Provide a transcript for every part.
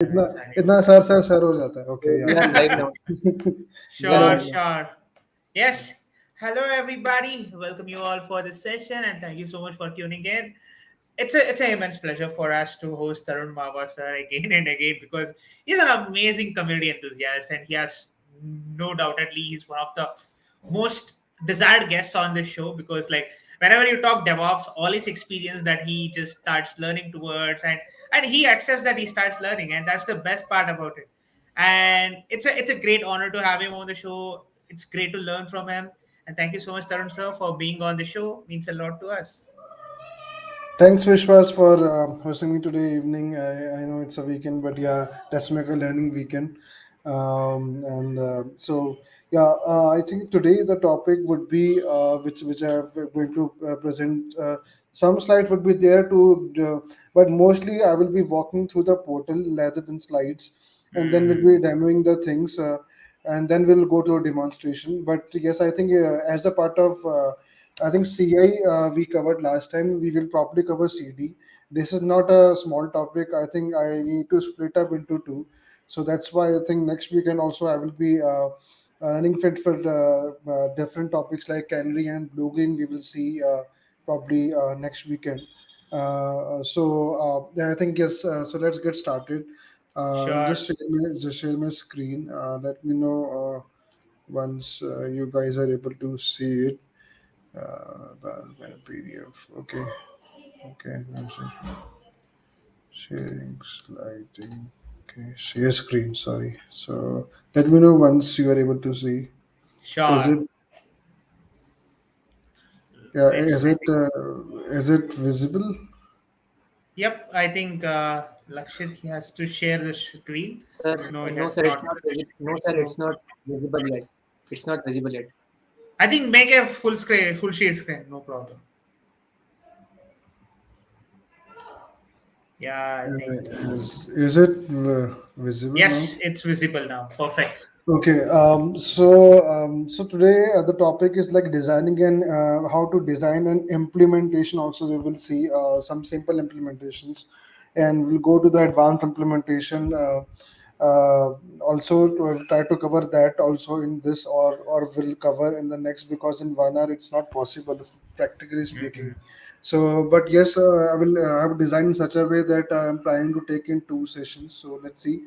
इतना Excited. इतना sir हो जाता है. Okay, We yeah, are live please. now. We are Sure, live now. sure. Yes. Hello, everybody. Welcome you all for this session, and thank you so much for tuning in. It's an immense pleasure for us to host Tarun Mawa sir again and again because he's an amazing community enthusiast, and he has no doubtedly he's one of the most desired guests on this show because whenever you talk DevOps, all his experience that he just starts learning towards and he accepts that he starts learning, and that's the best part about it. And it's a great honor to have him on the show. It's great to learn from him. And thank you so much, Tarun sir, for being on the show. Means a lot to us. Thanks, Vishwas, for hosting me today evening. I know it's a weekend, but yeah, let's make a learning weekend. And so, yeah, I think today the topic would be which I'm going to present. Some slides would be there but mostly I will be walking through the portal rather than slides, and then we'll be Hmm. demoing the things, and then we'll go to a demonstration. But yes, I think as a part of I think CI we covered last time. We will probably cover CD. This is not a small topic. I think I need to split up into two. So that's why I think next weekend also I will be running fit for different topics like Canary and Blue Green. We will see probably next weekend. Yeah, I think yes. So let's get started. Sure. Just share my screen. Let me know once you guys are able to see it. PDF. Okay. Okay. I'm sharing sliding. Okay. Share screen. Sorry. So let me know once you are able to see. Is Sure. it? Yeah. Let's. I think. Is it visible? Yep. I think Lakshit he has to share the screen. Sir, No, he no, has sir, it's not. not visible. No, sir, So it's not visible yet. It's not visible yet. I think make a full screen, full share screen. No problem. Yeah. I think. Is it visible now? Yes, it's visible now. Perfect. Okay, so today the topic is like designing and how to design an implementation. Also, we will see some simple implementations, and we'll go to the advanced implementation. Also, to try to cover that also in this, or will cover in the next, because in 1 hour it's not possible, practically speaking. Hmm. So, but yes, I will have designed in such a way that I'm planning to take in 2 sessions. So let's see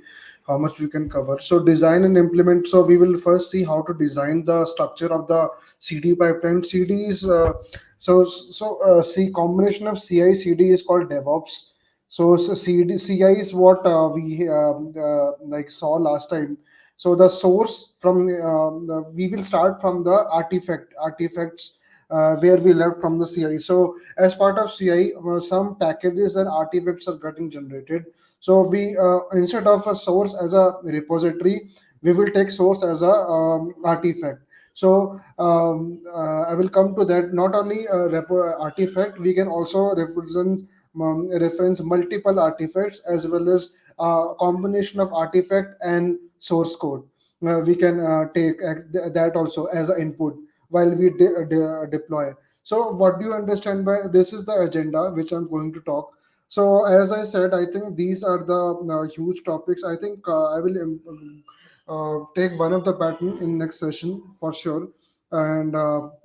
how much we can cover. So design and implement. So we will first see how to design the structure of the CD pipeline. CD is C combination of CI CD is called DevOps. So CI is what we like saw last time. So the source from we will start from the artifacts where we left from the CI. So as part of CI, some packages and artifacts are getting generated. So we instead of a source as a repository, we will take source as a artifact. So I will come to that. Not only a artifact, we can also reference multiple artifacts as well as combination of artifact and source code. We can take that also as an input while we deploy. So what do you understand by this is the agenda which I'm going to talk. So as I said, I think these are the huge topics. I think I will take one of the pattern in next session for sure. And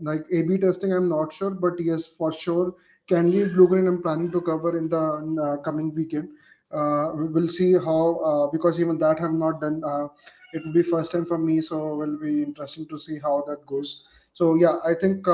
like A/B testing, I'm not sure, but yes, for sure, Candy Blue-Green I'm planning to cover in the coming weekend. We will see how because even that have not done. It will be first time for me, so will be interesting to see how that goes. So yeah, I think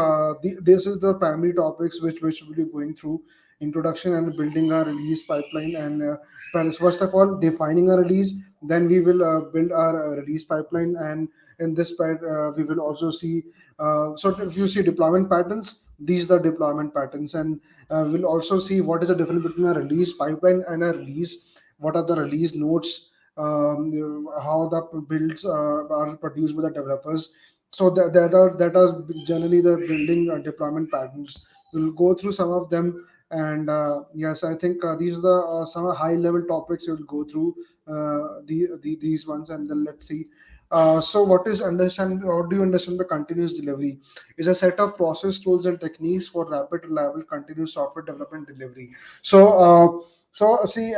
this is the primary topics which we'll be going through: introduction and building a release pipeline. And first of all, defining a release. Then we will build our release pipeline, and in this part we will also see. So if you see deployment patterns, these are the deployment patterns, and we'll also see what is the difference between a release pipeline and a release. What are the release notes? How the builds are produced by the developers. So that are generally the building deployment patterns. We'll go through some of them, and yes, I think these are the some high level topics you'll go through these ones, and then let's see. So what do you understand by continuous delivery? Is a set of process tools and techniques for rapid reliable continuous software development delivery. So See,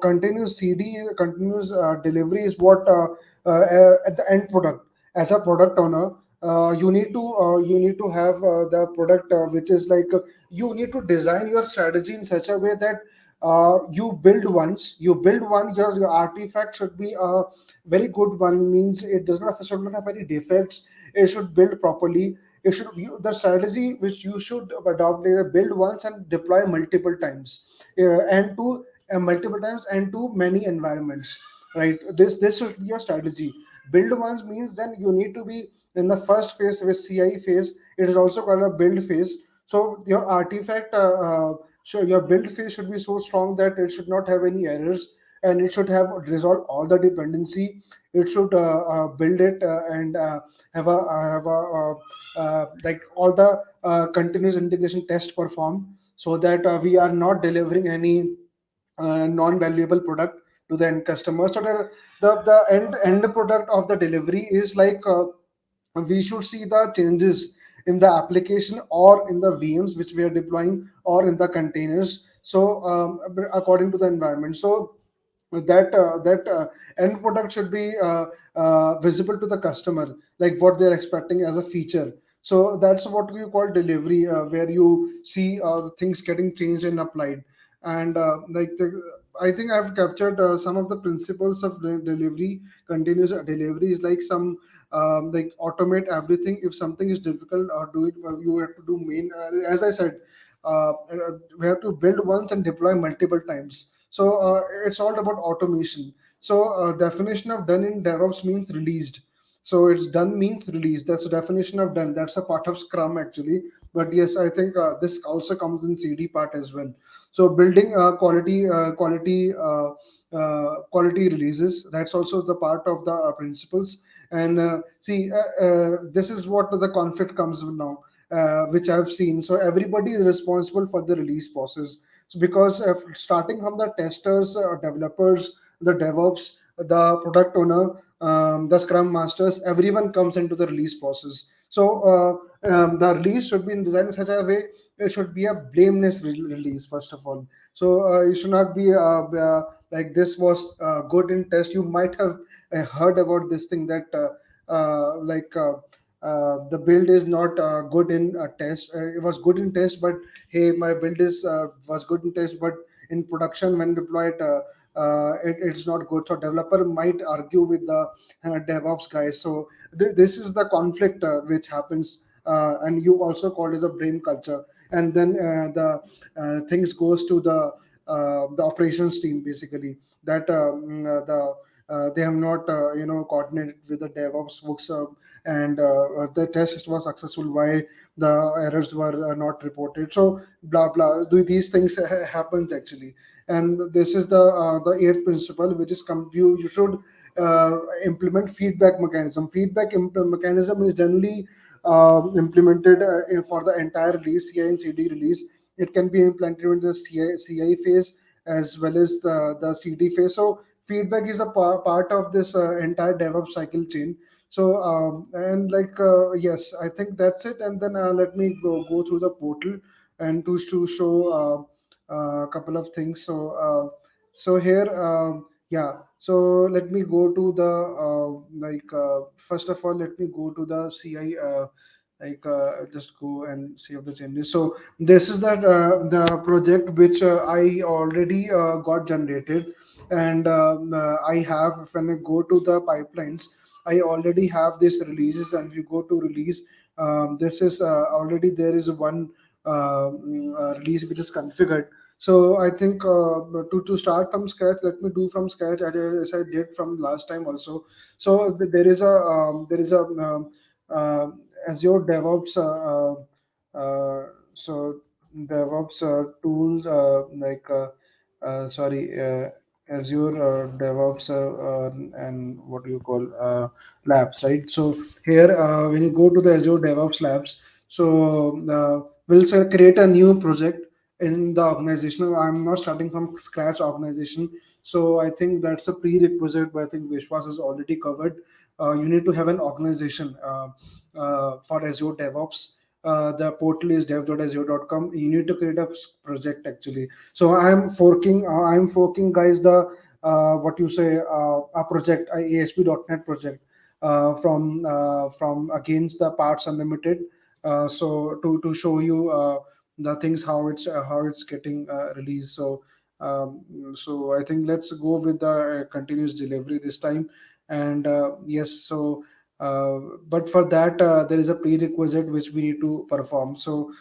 continuous CD, continuous delivery is what at the end product. As a product owner, you need to have the product which is like you need to design your strategy in such a way that you build one, your artifact should be a very good one. Means it does not should not have any defects. It should build properly. It should the strategy which you should adopt is build once and deploy multiple times and to multiple times and to many environments, right? This should be your strategy. Build once means then you need to be in the first phase with CI phase. It is also called a build phase. So your artifact so your build phase should be so strong that it should not have any errors, and it should have resolved all the dependency. It should build it and have a like all the continuous integration test performed, so that we are not delivering any non-valuable product to the end customer. So the end product of the delivery is like we should see the changes in the application or in the VMs which we are deploying or in the containers. So according to the environment. So that end product should be visible to the customer, like what they're expecting as a feature. So that's what we call delivery, where you see the things getting changed and applied. And I think I've captured some of the principles of delivery. Continuous delivery is like some like automate everything. If something is difficult or do it, you have to do main. As I said, we have to build once and deploy multiple times. So it's all about automation. So definition of done in DevOps means released. So it's done means released. That's the definition of done. That's a part of Scrum actually. But yes, I think this also comes in CD part as well. So building quality releases. That's also the part of the principles. And see, this is what the conflict comes with now, which I've seen. So everybody is responsible for the release process. So because starting from the testers, developers, the DevOps, the product owner, the Scrum masters, everyone comes into the release process. So the release should be in design in such a way it should be a blameless release first of all. So it should not be like this was good in test. You might have heard about this thing that the build is not good in a test. It was good in test, but hey, my build is was good in test, but in production when deployed, it's not good. So developer might argue with the DevOps guys. So this is the conflict which happens. And you also call it as a brain culture, and then the things goes to the operations team basically, that they have not coordinated with the DevOps folks, and the test was successful. Why the errors were not reported? So blah blah. Do these things happens actually? And this is the eighth principle, which is you should implement feedback mechanism. Mechanism is generally implemented for the entire release, CI and CD release. It can be implemented in the CI phase as well as the CD phase. So feedback is a part of this entire DevOps cycle chain. So and like yes, I think that's it. And then let me go through the portal and to show a couple of things. So here yeah. So let me go to the first of all, let me go to the CI. Just go and save the changes. So this is the project which I already got generated, and I have, when I go to the pipelines, I already have this releases. And if you go to release, this is already there is one release which is configured. So I think to start from scratch, let me do from scratch as I did from last time also. So there is a uh, Azure DevOps so DevOps tools sorry Azure DevOps and what do you call labs, right? So here when you go to the Azure DevOps labs, so we'll create a new project in the organization. I'm not starting from scratch organization, so I think that's a prerequisite. But I think Vishwas has already covered. You need to have an organization for Azure DevOps. The portal is dev.azure.com. You need to create a project actually. So I'm forking guys the what you say a project, a ASP.NET project from against the Parts Unlimited. So to show you the things how it's getting released. So I think let's go with the continuous delivery this time. And yes, so uh, but for that there is a prerequisite which we need to perform. So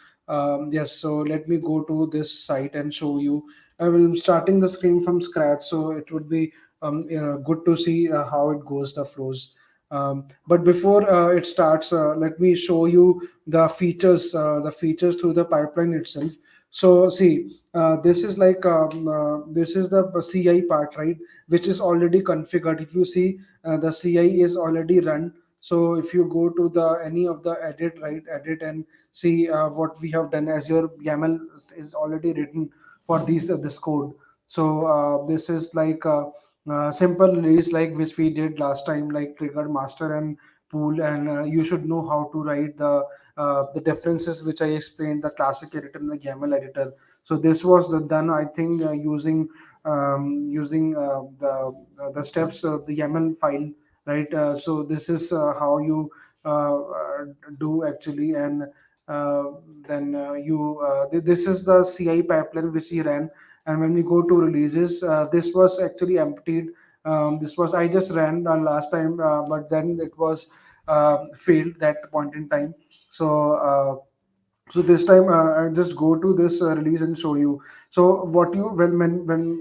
yes, so let me go to this site and show you. I will starting the screen from scratch, so it would be good to see how it goes, the flows. But before it starts, let me show you the features through the pipeline itself. So see, this is like this is the CI part, right? Which is already configured. If you see, the CI is already run. So if you go to the any of the edit, right, edit and see what we have done, as your YAML is already written for this code. So this is like simple release like which we did last time, like trigger master and pool, and you should know how to write the differences which I explained, the classic editor and the YAML editor. So this was done, I think, using the steps of the YAML file, right? So this is how you do actually, and uh, then this is the CI pipeline which he ran. And when we go to releases, this was actually emptied. This was I just ran last time, but then it was failed that point in time. So this time I just go to this release and show you. So what you when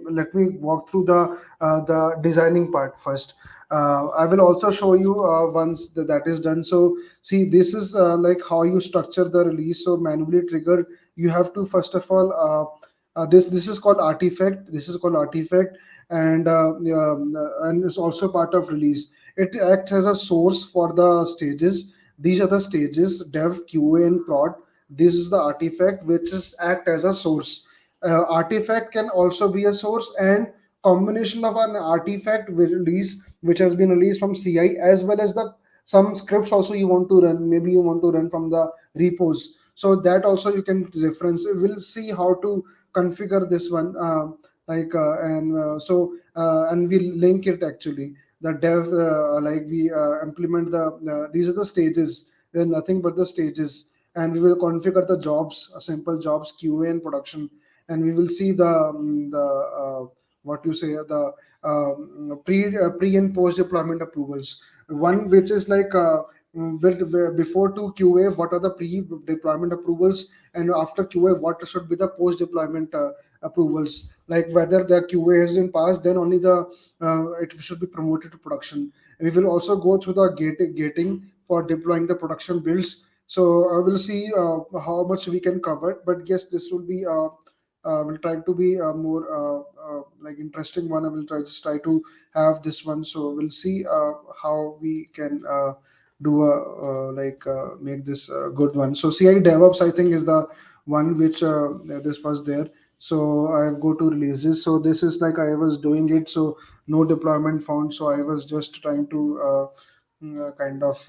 let me walk through the designing part first. I will also show you once that is done. So see, this is like how you structure the release. So manually triggered, you have to first of all this is called artifact. This is called artifact, and and it's also part of release. It acts as a source for the stages. These are the stages: dev, QA, and prod. This is the artifact which is act as a source. Artifact can also be a source, and combination of an artifact with release which has been released from CI, as well as the some scripts also you want to run. Maybe you want to run from the repos, so that also you can reference. We'll see how to configure this one, and we'll link it actually. The dev, like we implement these are the stages. They're nothing but the stages, and we will configure the jobs, simple jobs, QA and production, and we will see what you say, the pre and post deployment approvals. One which is like before to QA, what are the pre deployment approvals, and after QA, what should be the post deployment approvals. Like whether the QA has been passed, then only the it should be promoted to production. And we will also go through the gating for deploying the production builds. So we'll see how much we can cover. But yes, this will be will try to be a more like interesting one. I will try to have this one. So we'll see how we can do a make this good one. So CI DevOps I think is the one which this was there. So I go to releases. So this is like I was doing it. So no deployment found. So I was just trying to kind of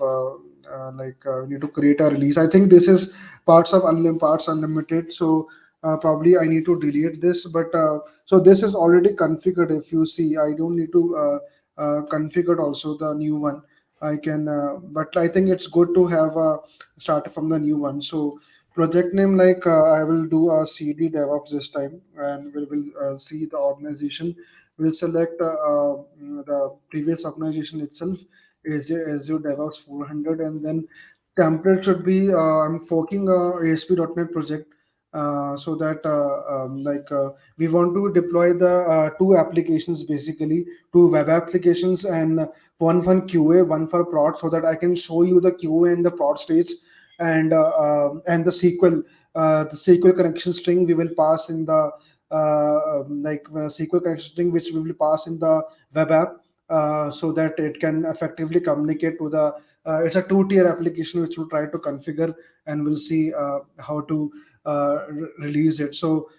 need to create a release. I think this is parts unlimited. So probably I need to delete this. But so this is already configured. If you see, I don't need to configure also the new one. I can, but I think it's good to have start from the new one. So project name, like I will do a CD DevOps this time, and we will see the organization. We'll select the previous organization itself, Azure DevOps 400, and then template should be I'm forking ASP.NET project, so that we want to deploy the two applications, basically two web applications, and one for QA, one for prod, so that I can show you the QA and the prod stage, and the SQL connection string we will pass in the SQL connection string which we will pass in the web app, so that it can effectively communicate to the. It's a two-tier application which we'll try to configure, and we'll see how to release it. So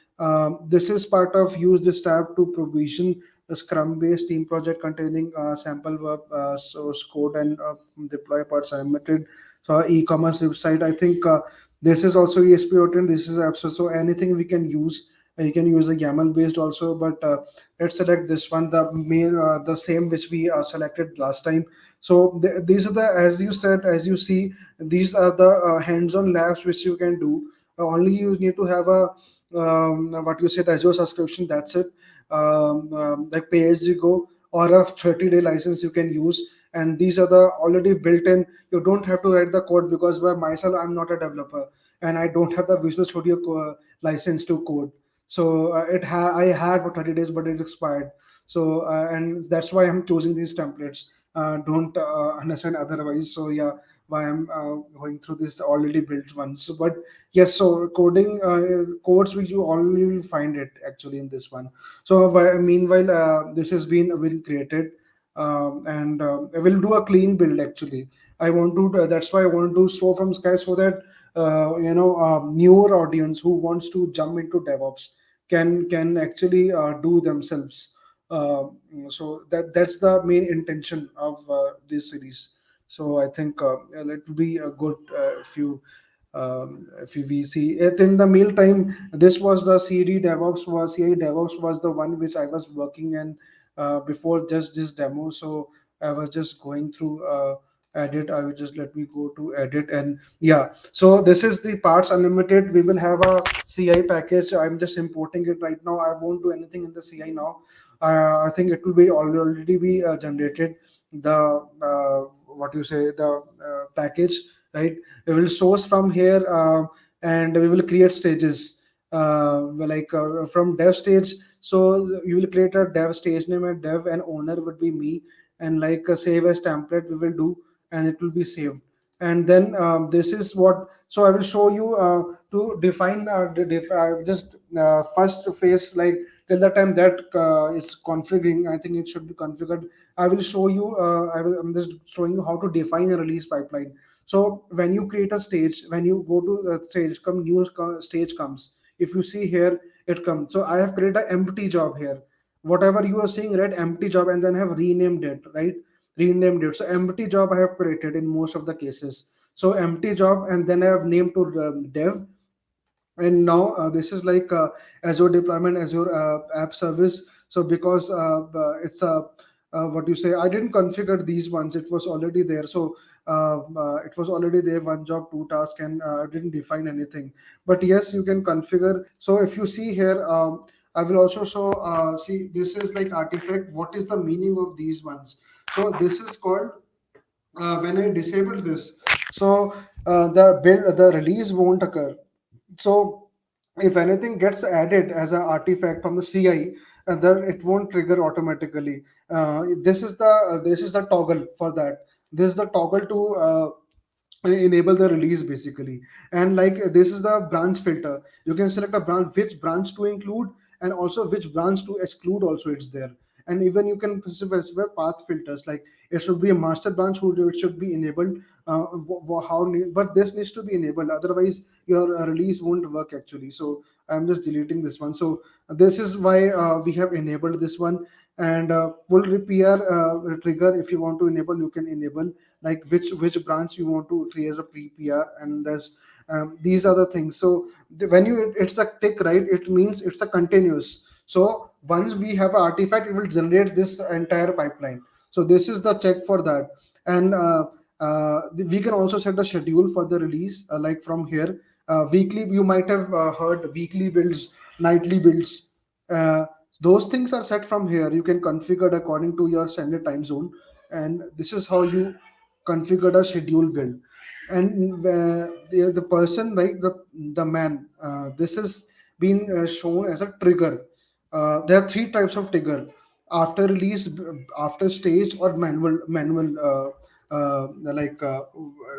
this is part of use this tab to provision the Scrum-based team project containing sample web source code and deploy parts unlimited. So e-commerce website, I think This is also ESP 10. This is abstract. So anything we can use. You can use a YAML based also, but let's select this one, the main, the same which we selected last time. So these are the, as you said, as you see, these are the hands-on labs which you can do. Only you need to have a what you said, Azure subscription. That's it. Like pay as you go or a 30-day license you can use. And these are the already built in. You don't have to write the code, because by myself I'm not a developer and I don't have the Visual Studio license to code. So I had for 30 days, but it expired. So and that's why I'm choosing these templates. Don't understand otherwise. So yeah, why I'm going through this already built ones. So, but yes, so coding codes which you only will find it actually in this one. So meanwhile, this has been created, and I will do a clean build actually. I want to. That's why I want to show from scratch, so that newer audience who wants to jump into DevOps can actually do themselves. Uh, so that's the main intention of this series. So I think it will be a good if we see it in the meantime. This was the CI DevOps was the one which I was working in before just this demo. So I was just going through edit. I will just let me go to edit, and yeah. So this is the parts unlimited. We will have a CI package. I'm just importing it right now. I won't do anything in the CI now. I think it will be already be generated the what you say, the package, right? We will source from here, and we will create stages, from dev stage. So you will create a dev stage name, and dev and owner would be me, and like a save as template we will do, and it will be saved. And then this is what, so I will show you to define just first phase, like till the time that is configuring. I think it should be configured. I will show you, I'm just showing you how to define a release pipeline. So when you create a stage, when you go to the stage, stage comes. If you see here, it comes. So I have created an empty job here. Whatever you are seeing, right? Empty job, and then have renamed it, right? Renamed it. So empty job I have created in most of the cases. So empty job, and then I have named to dev. And now this is like Azure deployment, Azure app service. So because it's a what you say, I didn't configure these ones, it was already there. So it was already there, one job, two task, and I didn't define anything. But yes, you can configure. So if you see here, I will also show, see, this is like artifact. What is the meaning of these ones? So this is called, when I disable this, so the release won't occur. So if anything gets added as an artifact from the CI, then it won't trigger automatically. This is the toggle for that. This is the toggle to enable the release basically. And like this is the branch filter. You can select a branch, which branch to include, and also which branch to exclude also, it's there. And even you can specify path filters, like it should be a master branch who it should be enabled, but this needs to be enabled, otherwise your release won't work actually. So I'm just deleting this one. So this is why we have enabled this one. And pull repair trigger, if you want to enable, you can enable, like which branch you want to create a pre-PR. And there's these are the things. So when you, it's a tick, right? It means it's a continuous. So once we have an artifact, it will generate this entire pipeline. So this is the check for that. And we can also set a schedule for the release, like from here. Weekly, you might have heard weekly builds, nightly builds. Uh, those things are set from here. You can configure it according to your standard time zone, and this is how you configure a schedule build. And the person, like the man, this has been shown as a trigger. There are three types of trigger: after release, after stage, or manual. Like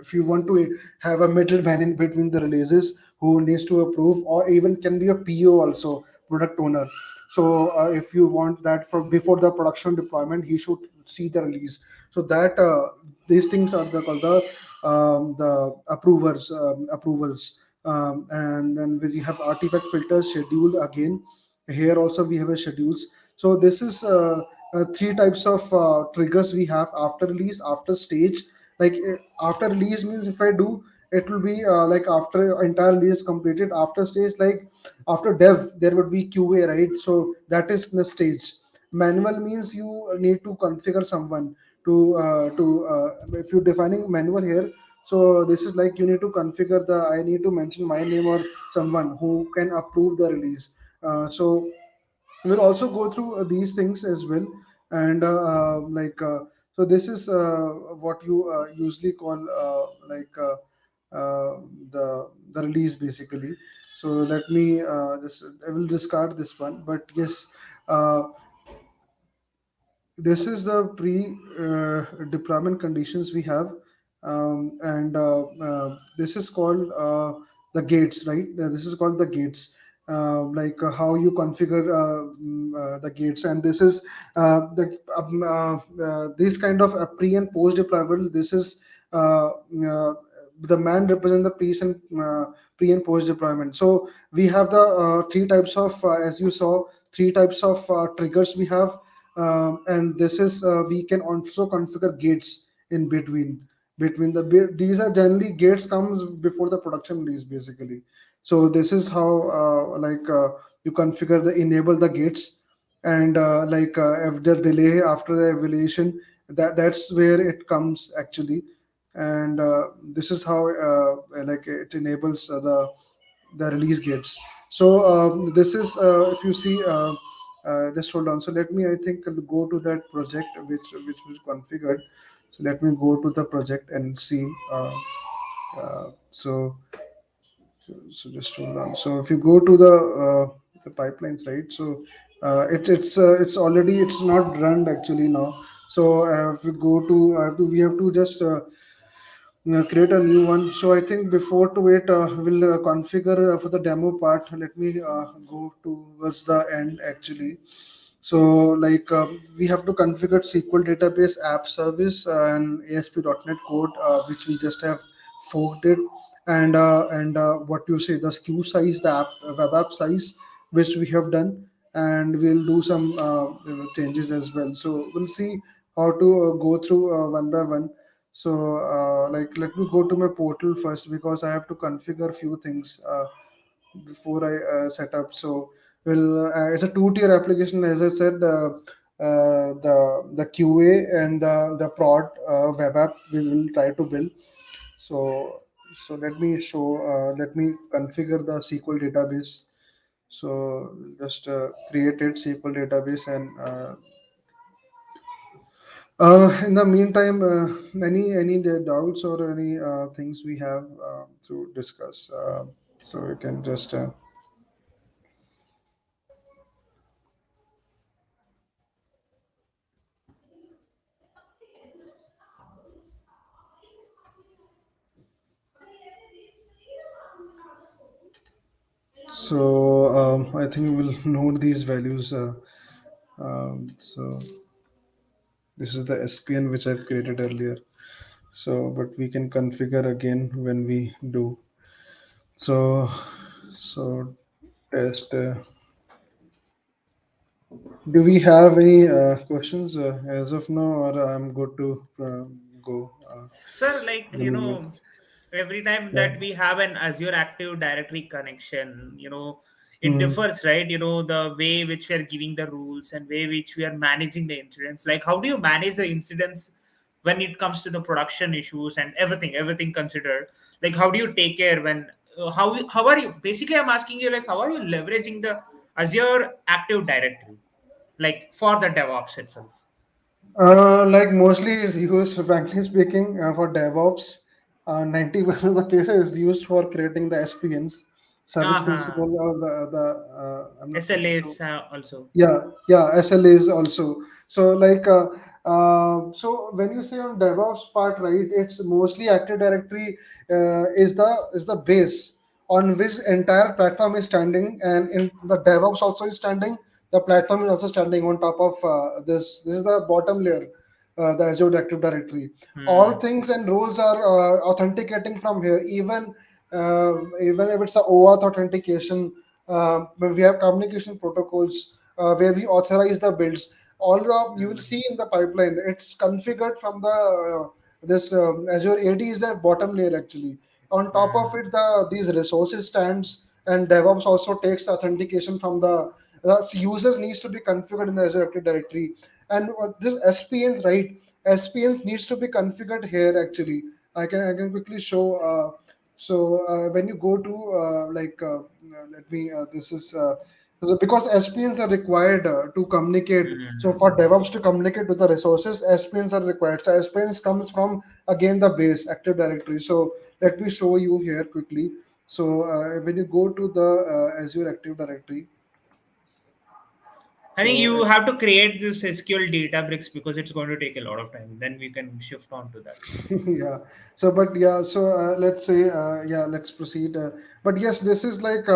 if you want to have a middleman in between the releases who needs to approve, or even can be a PO also, product owner. So if you want that for before the production deployment, he should see the release. So that these things are called the approvals. And then we have artifact filters, schedule again. Here also we have a schedules. So this is three types of triggers we have: after release, after stage. Like after release means if I do it will be like after entire release completed, after stage like after dev there would be QA, right? So that is the stage. Manual means you need to configure someone if you're defining manual here. So this is like you need to configure the, I need to mention my name or someone who can approve the release. So we'll also go through these things as well. And so this is what you usually call uh, the release basically. So let me just, I will discard this one, but yes, uh, this is the pre deployment conditions we have. And this is called the gates, right? This is called the gates. How you configure the gates. And this is this kind of pre and post deployment. This is the man represent the pre and post deployment. So we have the three types of as you saw, three types of triggers we have. And this is we can also configure gates in these are generally gates comes before the production release basically. So this is how you configure the enable the gates. And if the delay after the evaluation, that's where it comes actually. And this is how it enables the release gates. So this is if you see just hold on. So let me, I think, go to that project which was configured. So let me go to the project and see. So just hold on. So if you go to the pipelines, right? So it's already, it's not run actually now. So if we go to, we have to just create a new one. So I think before to it, we'll configure for the demo part. Let me go towards the end actually. So we have to configure SQL database app service and ASP.NET code, which we just have forked it. And what you say, the SKU size, the web app size, which we have done. And we'll do some changes as well. So we'll see how to go through one by one. So let me go to my portal first, because I have to configure few things before I set up. So well, it's a two-tier application, as I said. The QA and the prod web app we will try to build. So let me configure the SQL database. So just create it SQL database. And in the meantime, any doubts or any things we have to discuss. So you can just I think we will note these values. So this is the SPN which I've created earlier. So but we can configure again when we do. So so test. Do we have any questions as of now, or I'm good to go? Sir, like, Will- every time yeah. that we have an Azure Active Directory connection, it Hmm. differs, right? The way which we are giving the rules and way which we are managing the incidents. Like, how do you manage the incidents when it comes to the production issues and everything considered? Like, how do you take care when, how are you, basically, I'm asking you, like, how are you leveraging the Azure Active Directory, like, for the DevOps itself? Like mostly it's used, frankly speaking, for DevOps. 90% of the cases is used for creating the SPNs, service Uh-huh. principal, or the I'm not so. SLAs also. Yeah, SLAs also. So so when you say on DevOps part, right, it's mostly Active Directory is the base on which entire platform is standing. And in the DevOps also is standing. The platform is also standing on top of this. This is the bottom layer, the Azure Active Directory. All Hmm. things and roles are authenticating from here. Even if it's a OAuth authentication, when we have communication protocols where we authorize the builds. All the you will Hmm. see in the pipeline, it's configured from the this Azure AD is the bottom layer actually. On top of Mm. it, these resources stands, and DevOps also takes the authentication from the users needs to be configured in the Azure Active Directory, and this SPNs, right? SPNs needs to be configured here actually. I can quickly show. When you go to let me this is so because SPNs are required to communicate. So for Mm. DevOps to communicate with the resources, SPNs are required. So SPNs comes from again the base Active Directory. So let me show you here quickly. So when you go to the Azure Active Directory, I think so you have to create this SQL Databricks because it's going to take a lot of time. Then we can shift on to that. yeah. So but yeah, so let's say yeah, let's proceed. But yes, this is like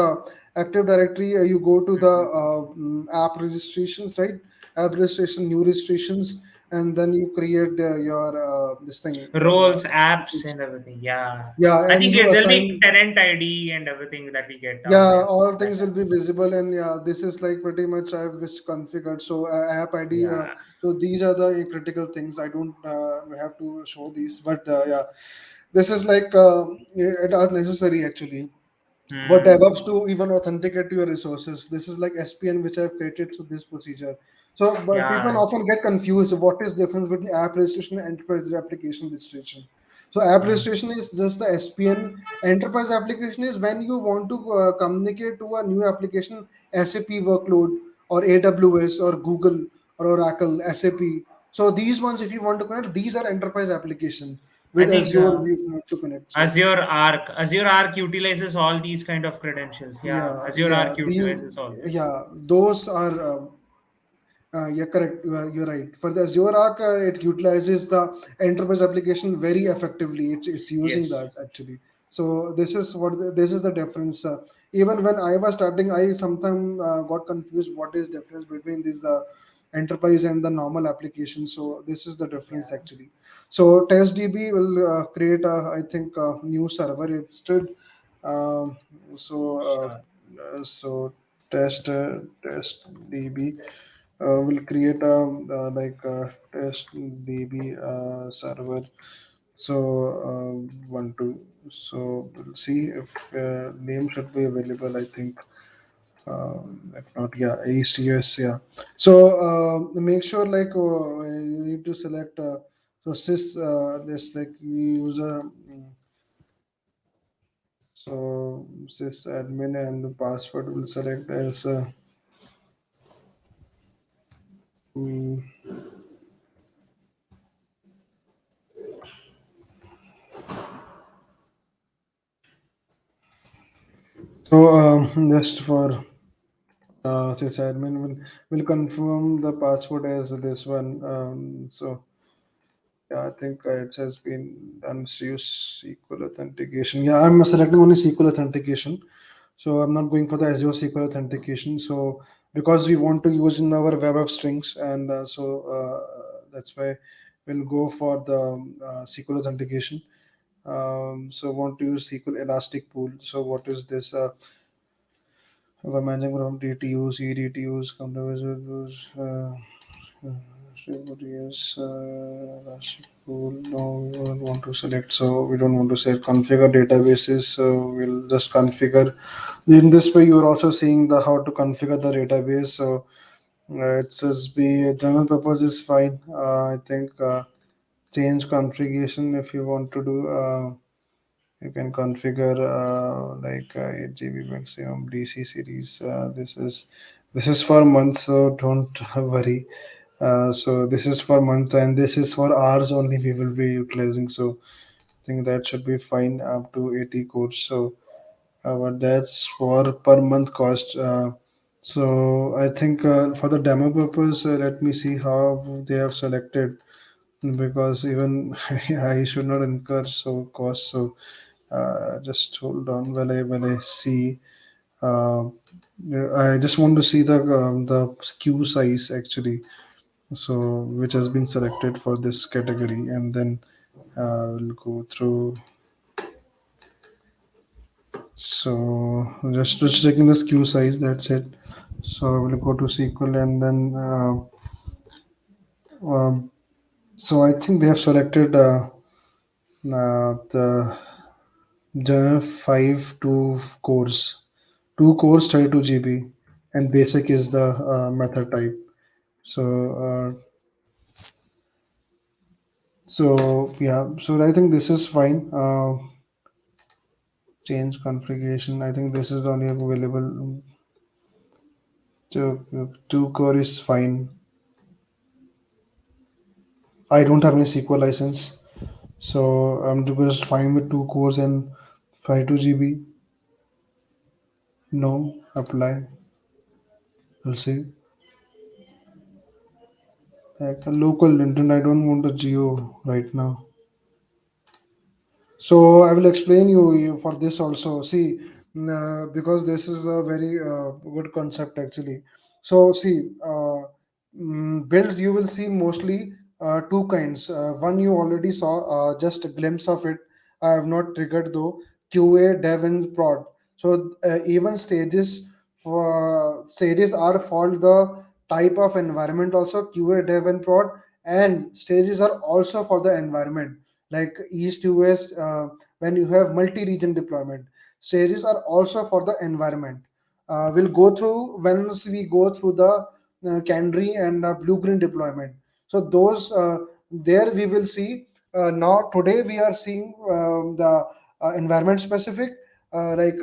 Active Directory. You go to the app registrations, right? App registration, new registrations, and then you create your this thing. Roles, apps, and everything. Yeah, Yeah, I and think you there'll be assign. tenant ID and everything that we get down Yeah, there. all That things will be visible, and yeah, this is like pretty much I've just configured. So app ID. yeah. So these are the critical things. I don't have to show these, but yeah, this is like it are necessary actually for Hmm. DevOps to even authenticate to your resources. This is like SPN which I've created to this procedure. So, but people Yeah. often get confused. What is the difference between app registration and enterprise application registration? So, app Hmm. registration is just the SPN. Enterprise application is when you want to communicate to a new application, SAP workload or AWS or Google or Oracle, SAP. So these ones, if you want to connect, these are enterprise application. I With think Azure, we want to connect. So Azure Arc utilizes all these kind of credentials. Yeah, yeah, Azure yeah, Arc utilizes all this. those are yeah, correct. You're right. For the Azure Arc, it utilizes the enterprise application very effectively. It's using that Yes. actually. So this is the difference. Even when I was starting, I sometimes got confused. What is difference between this enterprise and the normal application? So this is the difference Yeah. actually. So TestDB will create a I think a new server instead. Um, so Sure. so test DB will create a like a test DB server. So one two. So we'll see if name should be available. I think if not, yeah, ACS, yeah. So make sure like you need to select. So sys this like you use a so sys admin and the password will select as mm, so just for since admin will confirm the password as this one. So yeah, I think it has been done. Use SQL authentication. Yeah, I'm selecting only SQL authentication. So I'm not going for the Azure SQL authentication. So because we want to use in our web app strings, and that's why we'll go for the SQL authentication. So want to use SQL Elastic Pool. So what is this? By managing from DTUs, EDTUs, countermeasures, yes, Elastic Pool. No, we don't want to select. So we don't want to say configure databases. So we'll just configure. In this way, you're also seeing the how to configure the database. So it says be general purpose is fine. I think change configuration if you want to do. You can configure 8 GB maximum DC series. This is for months, so don't worry. So this is for month and this is for hours only we will be utilizing. So I think that should be fine up to 80 cores. So but that's for per month cost. So I think for the demo purpose, let me see how they have selected because even I should not incur so cost. So just hold on while I see. Uh, I just want to see the SKU size actually. So which has been selected for this category, and then we'll go through. So just checking the SKU size. That's it. So we'll go to SQL and then. So I think they have selected the There are 5 2 cores, 2 cores 32 GB, and basic is the method type. So yeah, so I think this is fine. Change configuration. I think this is only available. Two core is fine. I don't have any SQL license, so I'm just fine with 2 cores and 52 GB. No, apply. We'll see. Like a local internet, I don't want a geo right now. So I will explain you for this also. See, because this is a very good concept actually. So see, builds you will see mostly two kinds. One you already saw, just a glimpse of it. I have not triggered though. QA, dev, and prod. So even stages are for the type of environment also. QA, dev, and prod, and stages are also for the environment like east US. When you have multi-region deployment, stages are also for the environment. We'll go through once we go through the canary and blue green deployment. So those there we will see. Now today we are seeing the environment specific, like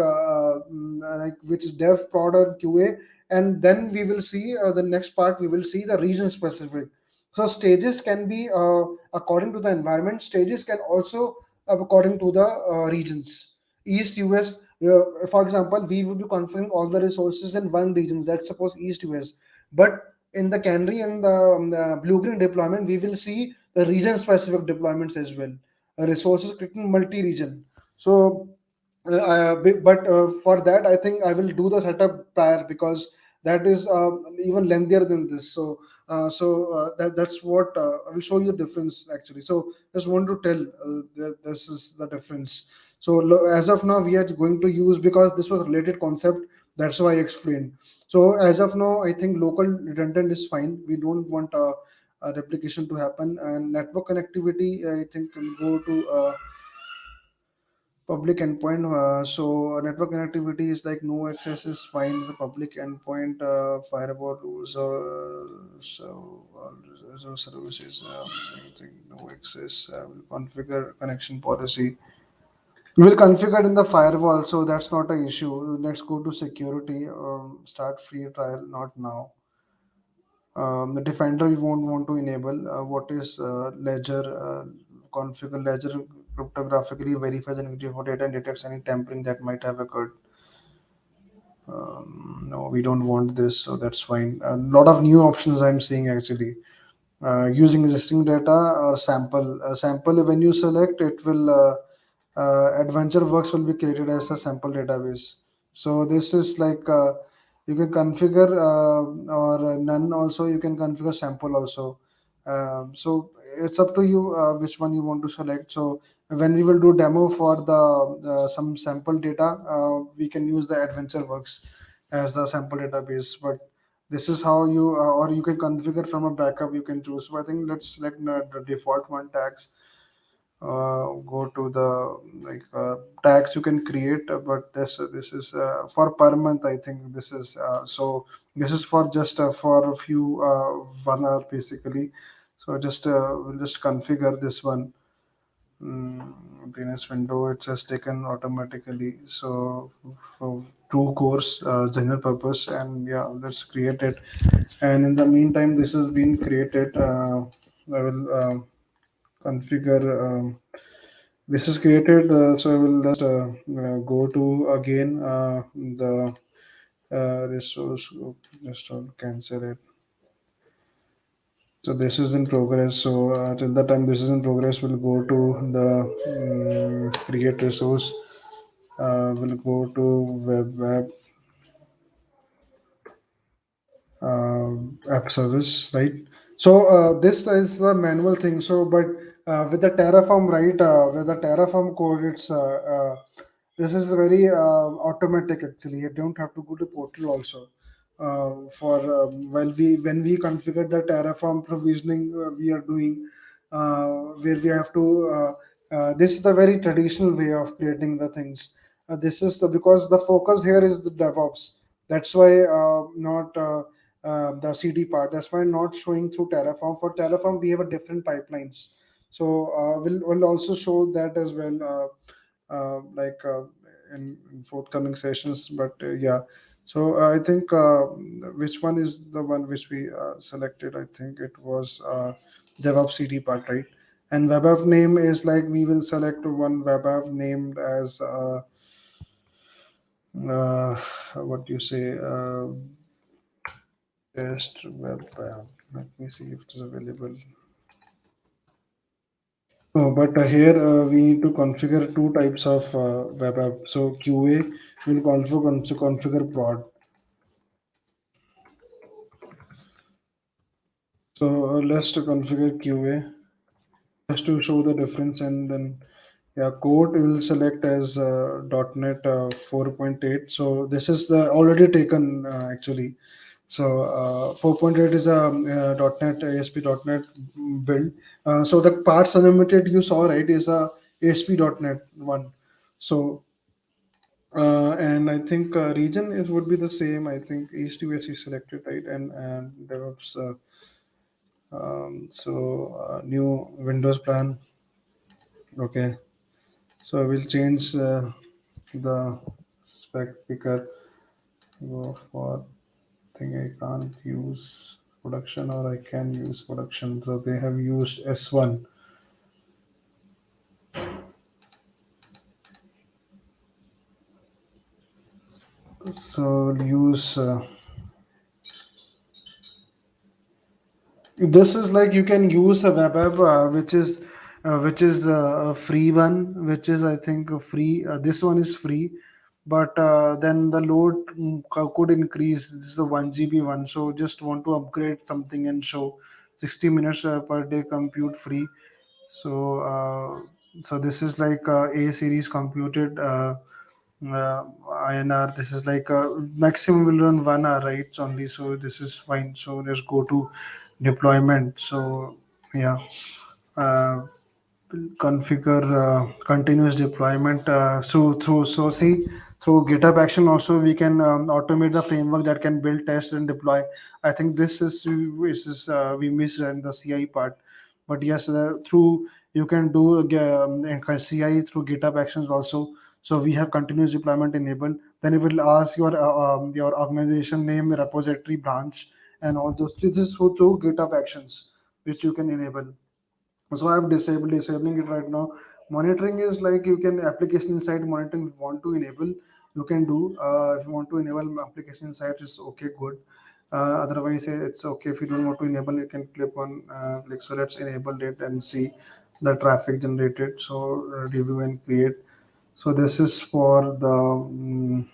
which is dev, product, QA, and then we will see the next part. We will see the region specific. So stages can be according to the environment. Stages can also according to the regions. East US, for example, we will be configuring all the resources in one region. Let's suppose East US, but in the canary and the blue green deployment, we will see the region specific deployments as well. Resources creating multi-region. So but for that, I think I will do the setup prior because that is even lengthier than this. That's what I will show you the difference actually. So just want to tell that this is the difference. So as of now, we are going to use because this was related concept. That's why I explained. So as of now, I think local redundant is fine. We don't want a replication to happen, and network connectivity. I think will go to. Public endpoint. So network connectivity is like no access is fine. The public endpoint firewall rules or so services. I think no access. Will configure connection policy. We will configure in the firewall, so that's not an issue. Let's go to security. Start free trial. Not now. The defender we won't want to enable. What is ledger? Configure ledger cryptographically verifies and for data and detects any tampering that might have occurred. No, we don't want this, so that's fine. A lot of new options I'm seeing actually. Using existing data or sample. Sample when you select it will adventure works will be created as a sample database. So this is like you can configure or none also you can configure sample also. So it's up to you which one you want to select. So when we will do demo for the some sample data, we can use the adventure works as the sample database. But this is how you or you can configure from a backup you can choose. So I think let's select the default one tags. Go to the tags you can create, but this is for per month. I think this is this is for just for a few 1 hour basically. So just we'll just configure this one. DNS window it has taken automatically. So for 2 cores general purpose, and yeah, let's create it. And in the meantime, this has been created. I will configure. This is created, so I will just go to again the resource group. Just don't cancel it. So this is in progress. So till the time this is in progress, we'll go to the create resource. We'll go to web app service, right? So this is the manual thing. So, but with the Terraform, right? With the Terraform code, it's this is very automatic. Actually, you don't have to go to portal also. For while we when we configure the Terraform provisioning, we are doing where we have to This is the very traditional way of creating the things. This is the because the focus here is the DevOps. That's why not the CD part. That's why not showing through Terraform. For Terraform, we have a different pipelines. So we'll also show that as well, like in forthcoming sessions. But yeah, so I think which one is the one which we selected? I think it was DevOps CD part, right? And web app name is like we will select one web app named as uh, what do you say? Test web app. Let me see if it is available. Oh, but here we need to configure two types of web app. So QA will configure prod. So let's to configure QA just to show the difference, and then yeah, code will select as .NET 4.8. So this is already taken actually. So 4.8 is a .NET ASP.NET build. So the parts unlimited you saw, right, is a ASP.NET one. So and I think region is would be the same. I think East US is selected, right, and DevOps. New Windows plan. Okay. So I will change the spec picker. Go for thing I can't use production or I can use production. So they have used S1. So use this is like you can use a web app which is a free one, which is I think a free. This one is free, but then the load could increase. This is the 1 GB one, so just want to upgrade something and show 60 minutes per day compute free. So so this is like A series computed. INR. This is like maximum will run 1 hour, right? Only, so this is fine. So let's go to deployment. So yeah, uh, configure continuous deployment so see through GitHub action also we can automate the framework that can build, test, and deploy. I think we missed in the CI part, but yes, through you can do CI through GitHub actions also. So we have continuous deployment enabled. Then it will ask your organization name, repository, branch, and all those. This is through GitHub actions which you can enable. So I've disabling it right now. Monitoring is like you can application inside monitoring if you want to enable, you can do. If you want to enable application inside, it's okay, good. Otherwise, it's okay. If you don't want to enable, you can click on like, so let's enable it and see the traffic generated. So review and create. So this is for the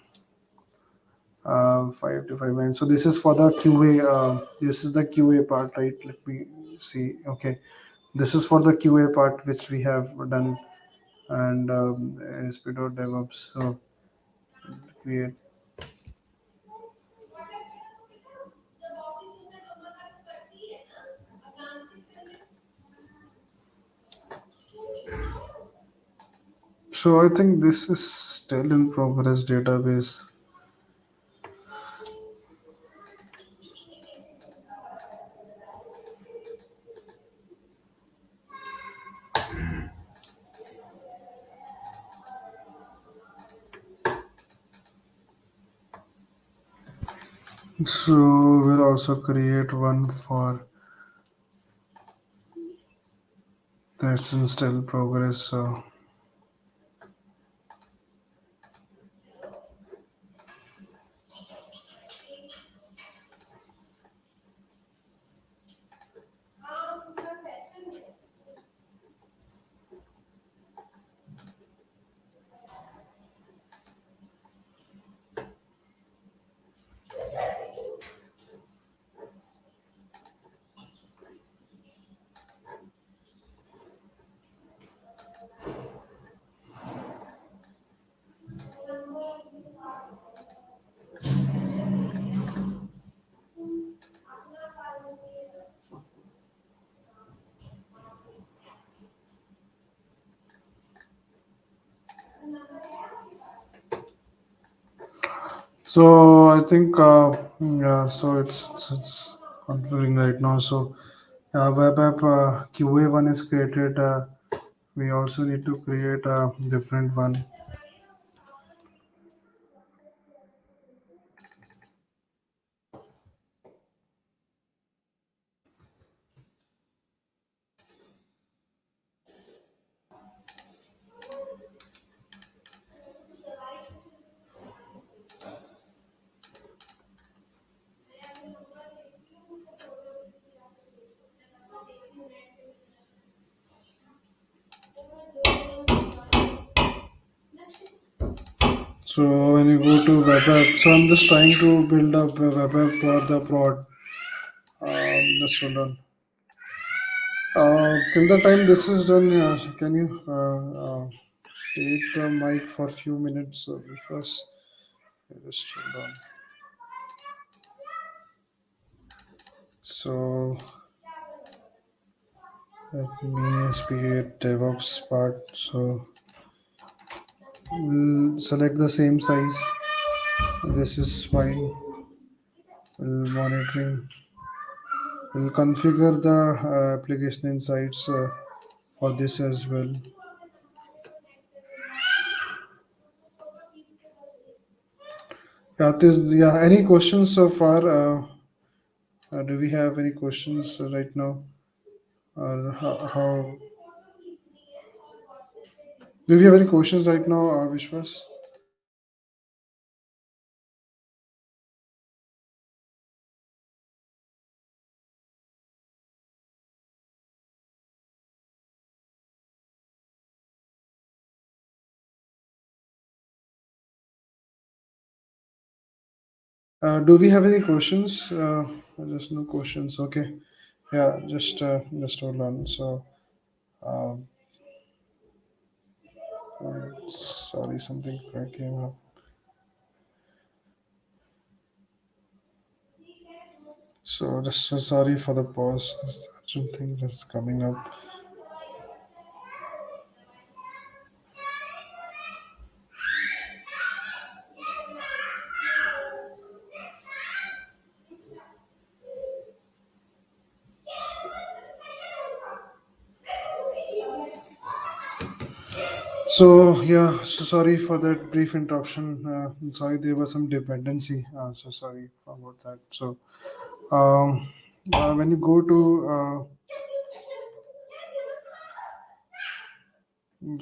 5 to 5 minutes. So this is for the QA. This is the QA part, right? Let me see. Okay, this is for the QA part which we have done, and ASP.DevOps. So create. So I think this is still in progress database. So we'll also create one for that's in still progress. So So I think yeah. So it's concluding right now. So web app QA one is created. We also need to create a different one. So when you go to web app, so I'm just trying to build up a web app for the prod. Just hold on. Till the time this is done, can you take the mic for a few minutes because just hold on. So let me create DevOps part. So we'll select the same size. This is fine. We'll monitoring. We'll configure the application insights for this as well. Yeah, yeah. Any questions so far? Do we have any questions right now? Or how? Do we have any questions right now, Vishwas? Do we have any questions? There's no questions. Okay. Yeah, just hold on. So, um, sorry, something came up. So, just so sorry for the pause. There's something that's coming up. So, yeah, so sorry for that brief interruption. Sorry, there was some dependency. So sorry about that. So, um, when you go to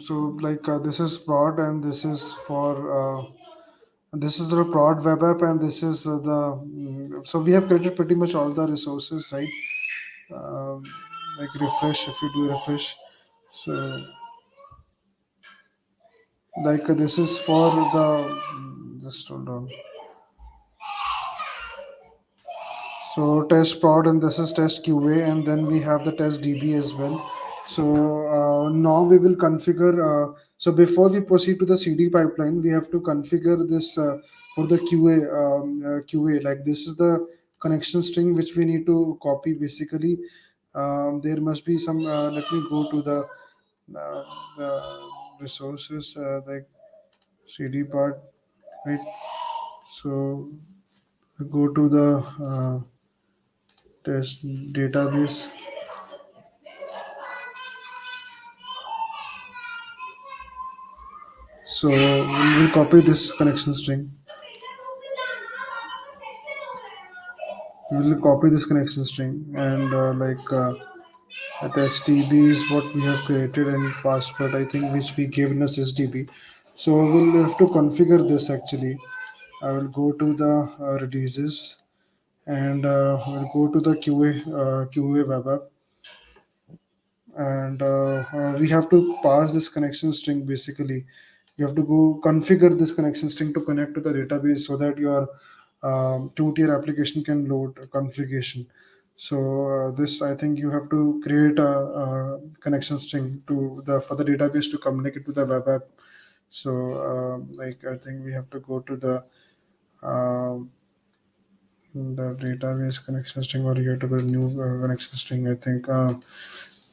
so like this is prod and this is for this is the prod web app and this is so we have created pretty much all the resources, right? um, like refresh, if you do refresh, so like this is for the just hold on. So test prod and this is test QA and then we have the test DB as well. So now we will configure. So before we proceed to the CD pipeline, we have to configure this for the QA. Like this is the connection string which we need to copy basically. There must be some. Let me go to the resources like CD part, right? So go to the test database. So we'll copy this connection string. We'll copy this connection string and attach DB is what we have created and password I think which we given us is DB. So we'll have to configure this actually. I will go to the releases and we'll go to the QA web app and we have to pass this connection string basically. You have to go configure this connection string to connect to the database so that your two-tier application can load configuration. So this I think you have to create a connection string to the for the database to communicate to the web app. So like I think we have to go to the database connection string or you have to build new connection string. I think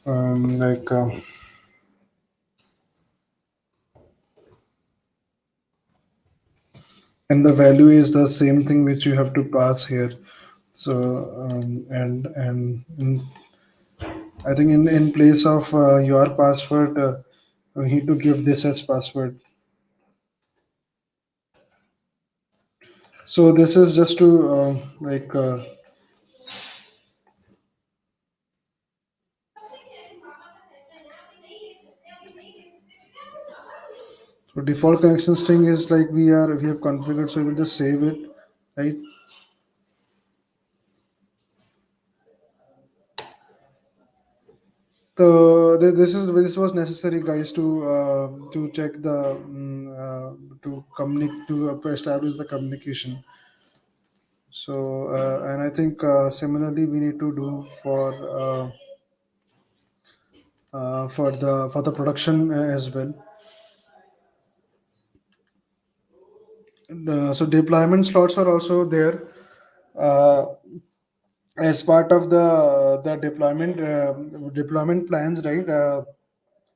like and the value is the same thing which you have to pass here. So and I think in place of your password, we need to give this as password. So this is just to so default connection string is like we have configured, so we will just save it, right? So this was necessary, guys, to check the to communicate to establish the communication. So and I think similarly we need to do for the production as well. So deployment slots are also there uh, as part of the deployment plans, right?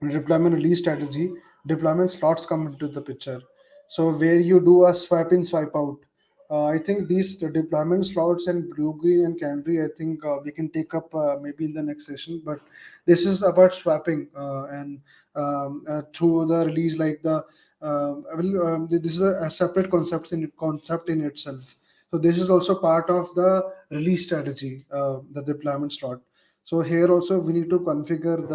Deployment release strategy, deployment slots come into the picture. So where you do a swipe in, swipe out. I think these deployment slots and blue, green, and canary, I think we can take up maybe in the next session. But this is about swapping and through the release, like this is a separate concept in itself. So this is also part of the release strategy, the deployment slot. So here also we need to configure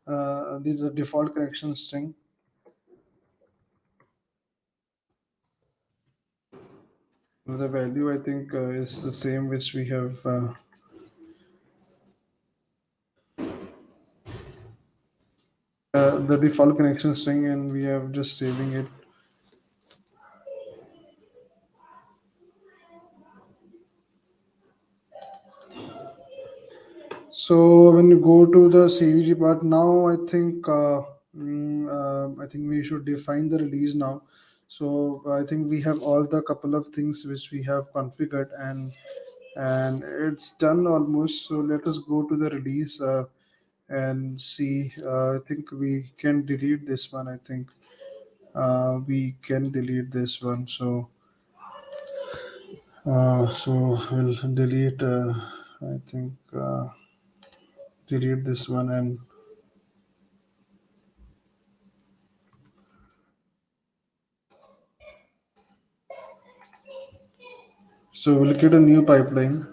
the default connection string. The value I think is the same which we have the default connection string, and we have just saving it. So when you go to the CVG part now, I think we should define the release now. So I think we have all the couple of things which we have configured, and it's done almost. So let us go to the release and see. I think we can delete this one. I think we can delete this one. So we'll delete. I think delete this one, and so we'll get a new pipeline,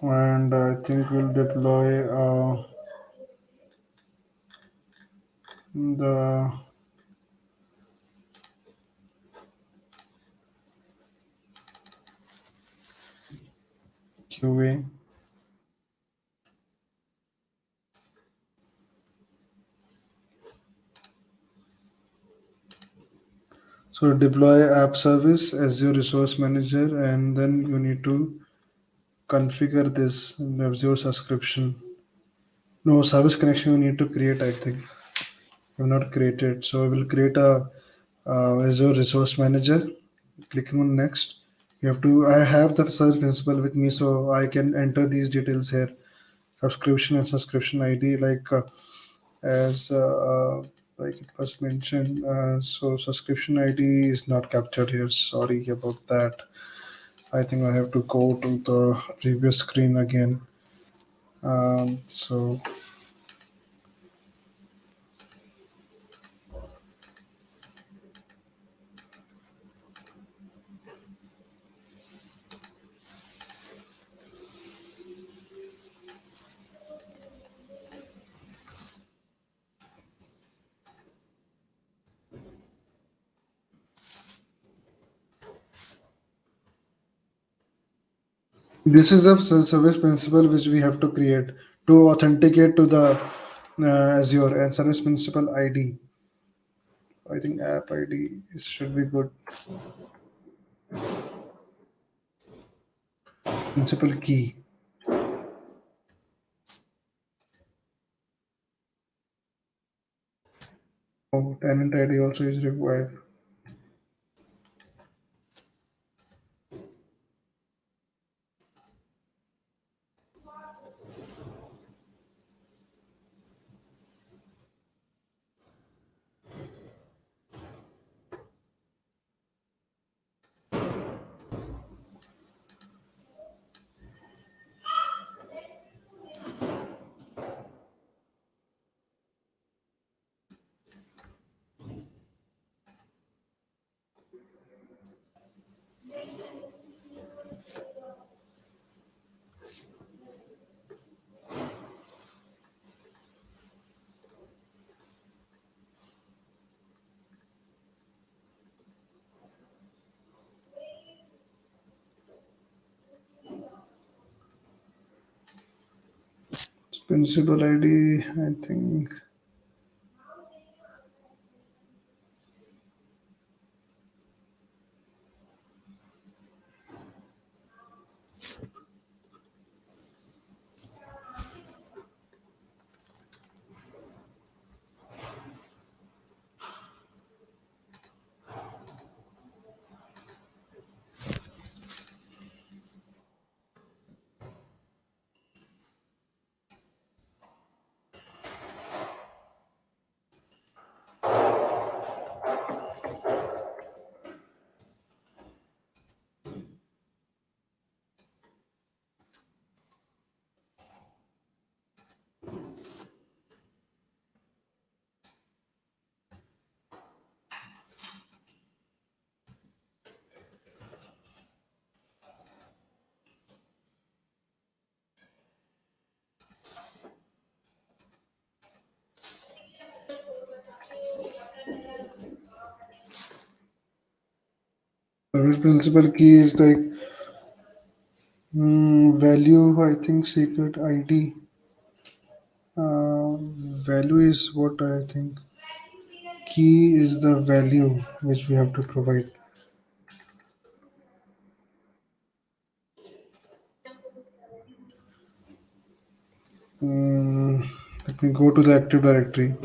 and I think we'll deploy the QA. So deploy app service as your resource manager, and then you need to configure this in Azure subscription. No service connection you need to create. I think you have not created. So I will create a Azure resource manager. Clicking on next. You have to. I have the search principal with me, so I can enter these details here. Subscription and subscription ID, as like it was mentioned. So subscription ID is not captured here. Sorry about that. I think I have to go to the previous screen again. So this is a service principal which we have to create to authenticate to the Azure, and service principal ID. I think app ID should be good. Principal key. Oh, tenant ID also is required. Principal ID, I think. Service principal key is like value, I think secret ID. Uh, Value is what I think. Key is the value which we have to provide. Mm, Let me go to the Active Directory.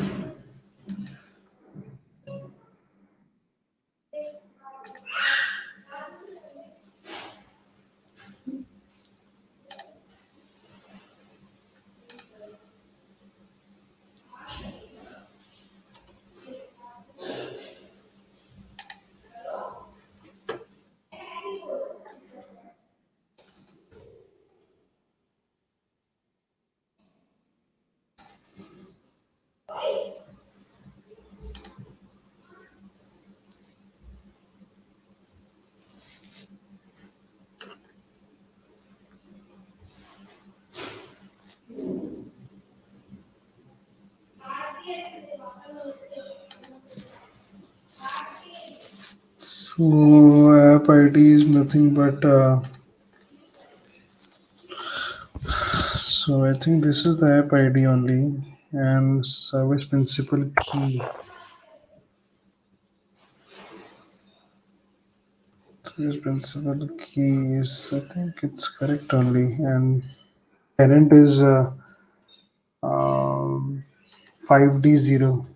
So app ID is nothing but so I think this is the app ID only and service principal key. Service principal key is I think it's correct only and parent is 5D0.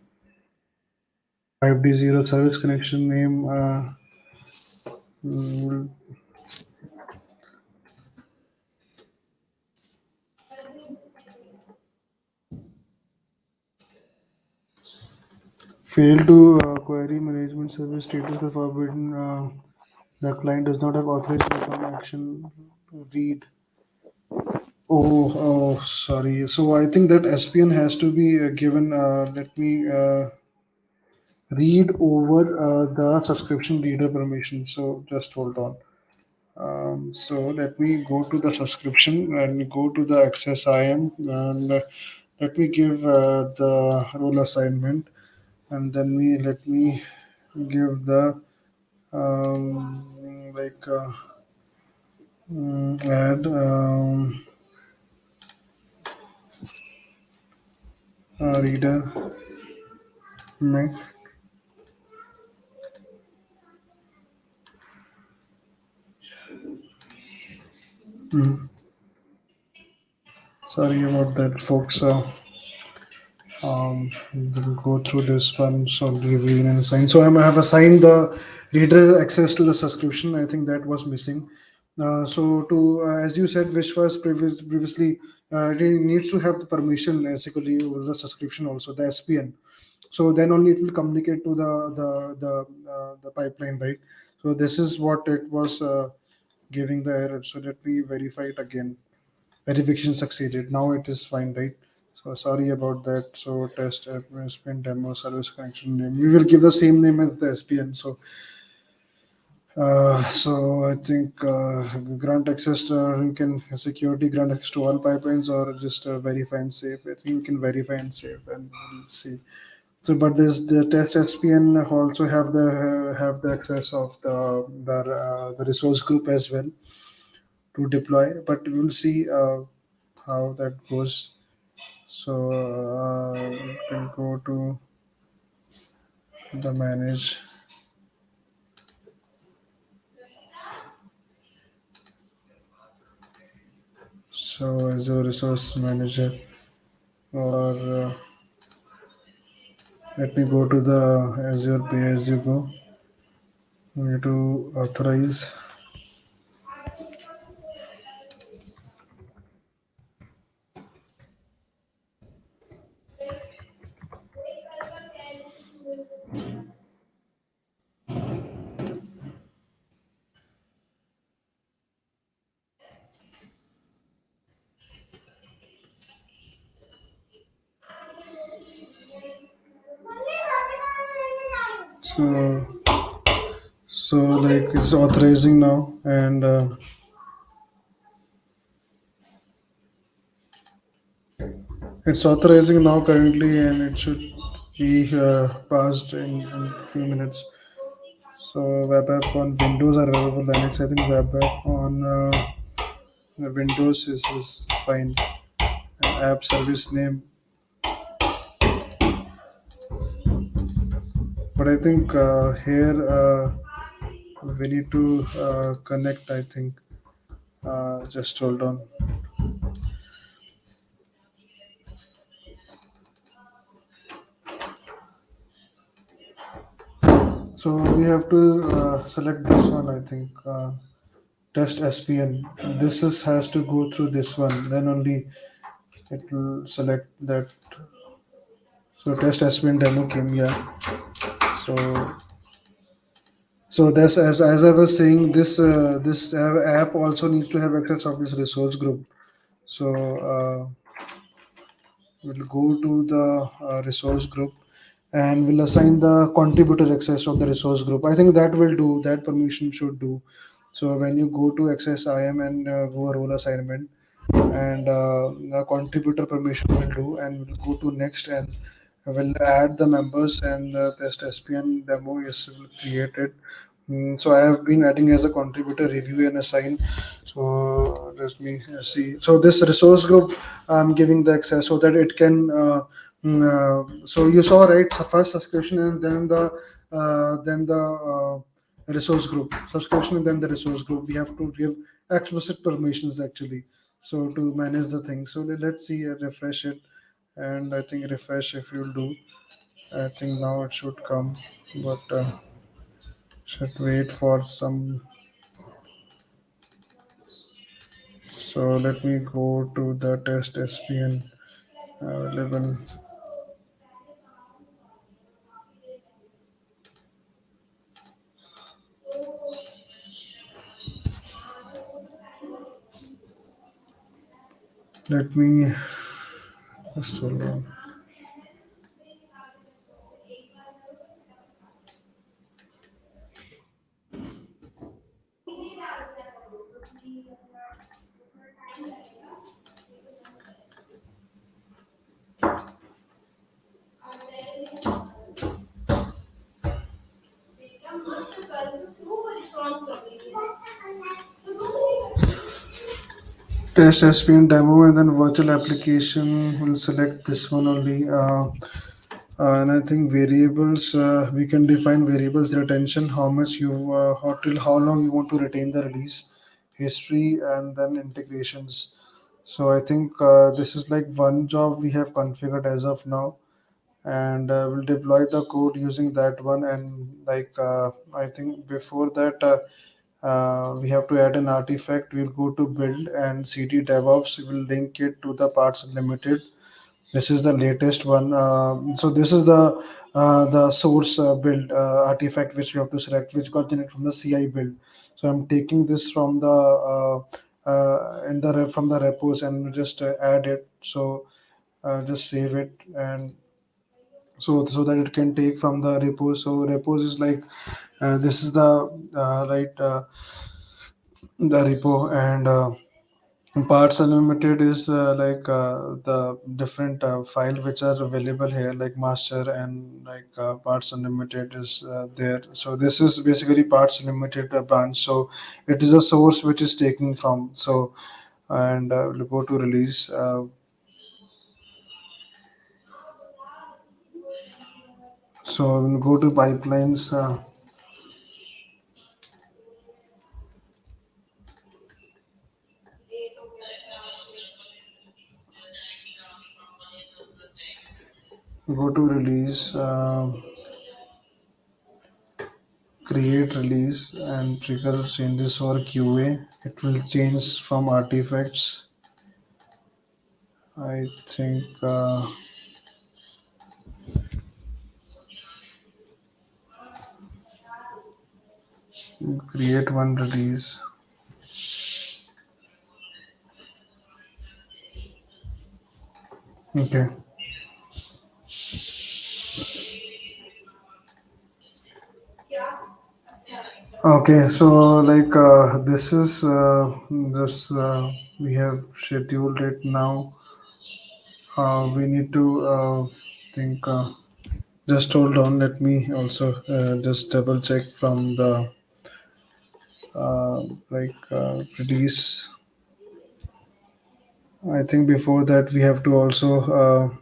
5D0 service connection name mm, fail to query management service status is forbidden. The client does not have authorization from action read. Sorry. So I think that SPN has to be given. Let me read over the subscription reader permission. So just hold on. So let me go to the subscription and go to the access IAM and let me give the role assignment and then let me give the like add reader make. Mm, Sorry about that, folks. We'll go through this one. So give you an assign. So I have assigned the reader access to the subscription. I think that was missing. So to as you said, which was previously, it needs to have the permission basically over the subscription also the SPN. So then only it will communicate to the pipeline, right? So this is what it was giving the error. So let me verify it again. Verification succeeded. Now it is fine, right? So sorry about that. So test app SPN demo service connection name. We will give the same name as the SPN. So I think grant access to you can security grant access to all pipelines or just verify and save. I think you can verify and save and we'll see. So, but this the test SPN also have the access of the resource group as well to deploy. But we'll see how that goes. So you can go to the manage. So Azure Resource Manager, or let me go to the Azure Pay as you go. We need to authorize. So like it's authorizing now, and it's authorizing now currently, and it should be passed in few minutes. So web app on Windows are available. Linux, I think web app on Windows is fine. And app service name, but I think here we need to connect. I think just hold on. So we have to select this one. I think test SPN. This is has to go through this one. Then only it will select that. So test SPN demo came. Yeah. So that's as I was saying, this app also needs to have access of this resource group. So we'll go to the resource group, and we'll assign the contributor access of the resource group. I think that will do. That permission should do. So when you go to access IAM and go role assignment, and the contributor permission will do, and we'll go to next, and we'll add the members, and test SPN demo is created. So I have been adding as a contributor, review and assign. So let me see. So this resource group, I'm giving the access so that it can. So you saw, right? So first subscription, and then the resource group subscription, and then the resource group. We have to give explicit permissions actually. So to manage the thing. So let's see. Refresh it, and I think refresh if you do. I think now it should come, but. Should wait for some. So let me go to the test SPN available. Let me just hold on. Test SPN demo, and then virtual application. We'll select this one only. And I think variables, we can define variables retention, how much you, how till how long you want to retain the release history, and then integrations. So I think this is like one job we have configured as of now, and we'll deploy the code using that one. And like I think before that, we have to add an artifact. We'll go to build and cd DevOps. We'll link it to the parts unlimited. This is the latest one. So this is the source build artifact which you have to select, which got generated from the CI build. So I'm taking this from the in the from the repos, and just add it. So just save it, and so that it can take from the repos. So repos is like this is the right the repo, and parts unlimited is like the different file which are available here, like master, and like parts unlimited is there. So this is basically parts unlimited branch. So it is a source which is taking from. So and we'll go to release. So we'll go to pipelines. Go to release, create release, and trigger changes for QA. It will change from artifacts. I think create one release. Okay. Okay. So like this is this we have scheduled it now. We need to think. Just hold on. Let me also just double check from the release. I think before that we have to also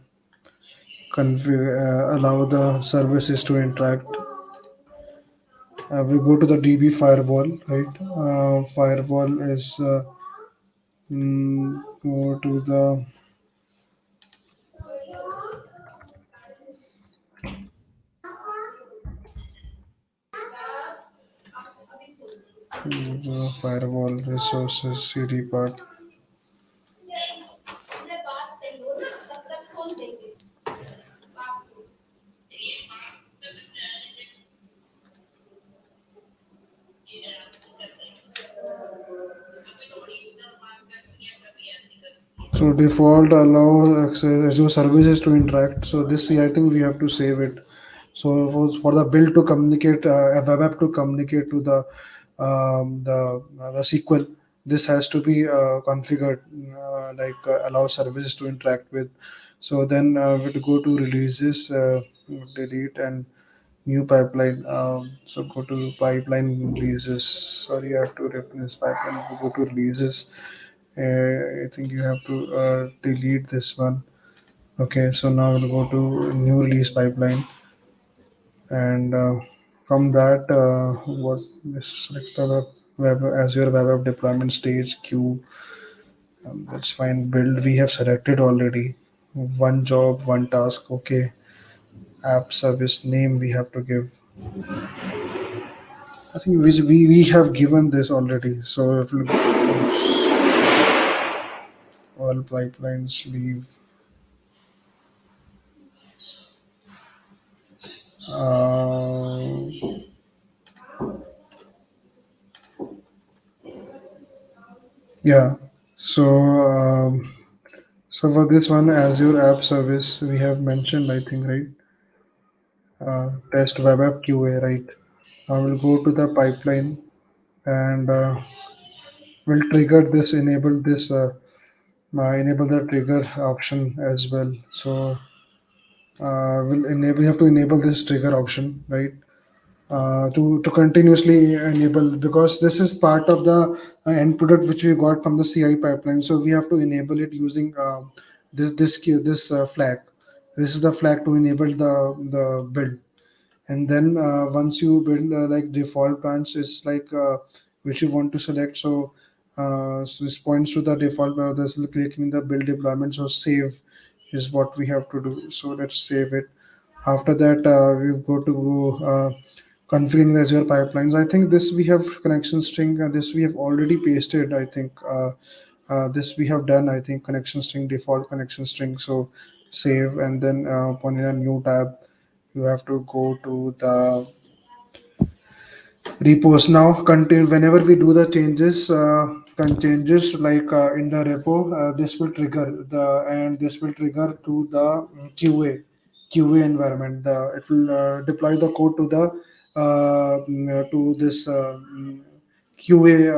allow the services to interact. We go to the DB firewall, right? Firewall is go to the firewall resources CD part. So default allow access Azure services to interact. So this I think we have to save it. So for the build to communicate, a web app to communicate to the SQL, this has to be configured, allow services to interact with. So then we'll go to releases, delete and new pipeline. So go to pipeline releases. Sorry, I have to reference pipeline. Go to releases. I think you have to delete this one. Okay, so now we'll go to new release pipeline, and from that, what this select the web Azure web app deployment stage queue. That's fine. Build we have selected already. One job, one task. Okay. App service name we have to give. I think we have given this already. So it will all pipelines leave. Uh, yeah. So so for this one, Azure App Service, we have mentioned, I think, right? Test web app QA, right? I will go to the pipeline and will trigger this, enable the trigger option as well. So will enable, you have to enable this trigger option, right? To continuously enable, because this is part of the end product which we got from the CI pipeline. So we have to enable it using this flag. This is the flag to enable the build. And then once you build like default branch is like which you want to select. So so this points to the default this will click in the build deployment. So save is what we have to do. So let's save it. After that we go to configuring the Azure pipelines. I think this we have connection string. This we have already pasted. I think this we have done. I think connection string, default connection string. So save, and then upon in a new tab, you have to go to the repos. Now contain whenever we do the changes, changes like in the repo, this will trigger the and this will trigger to the QA environment. It will deploy the code to the to this QA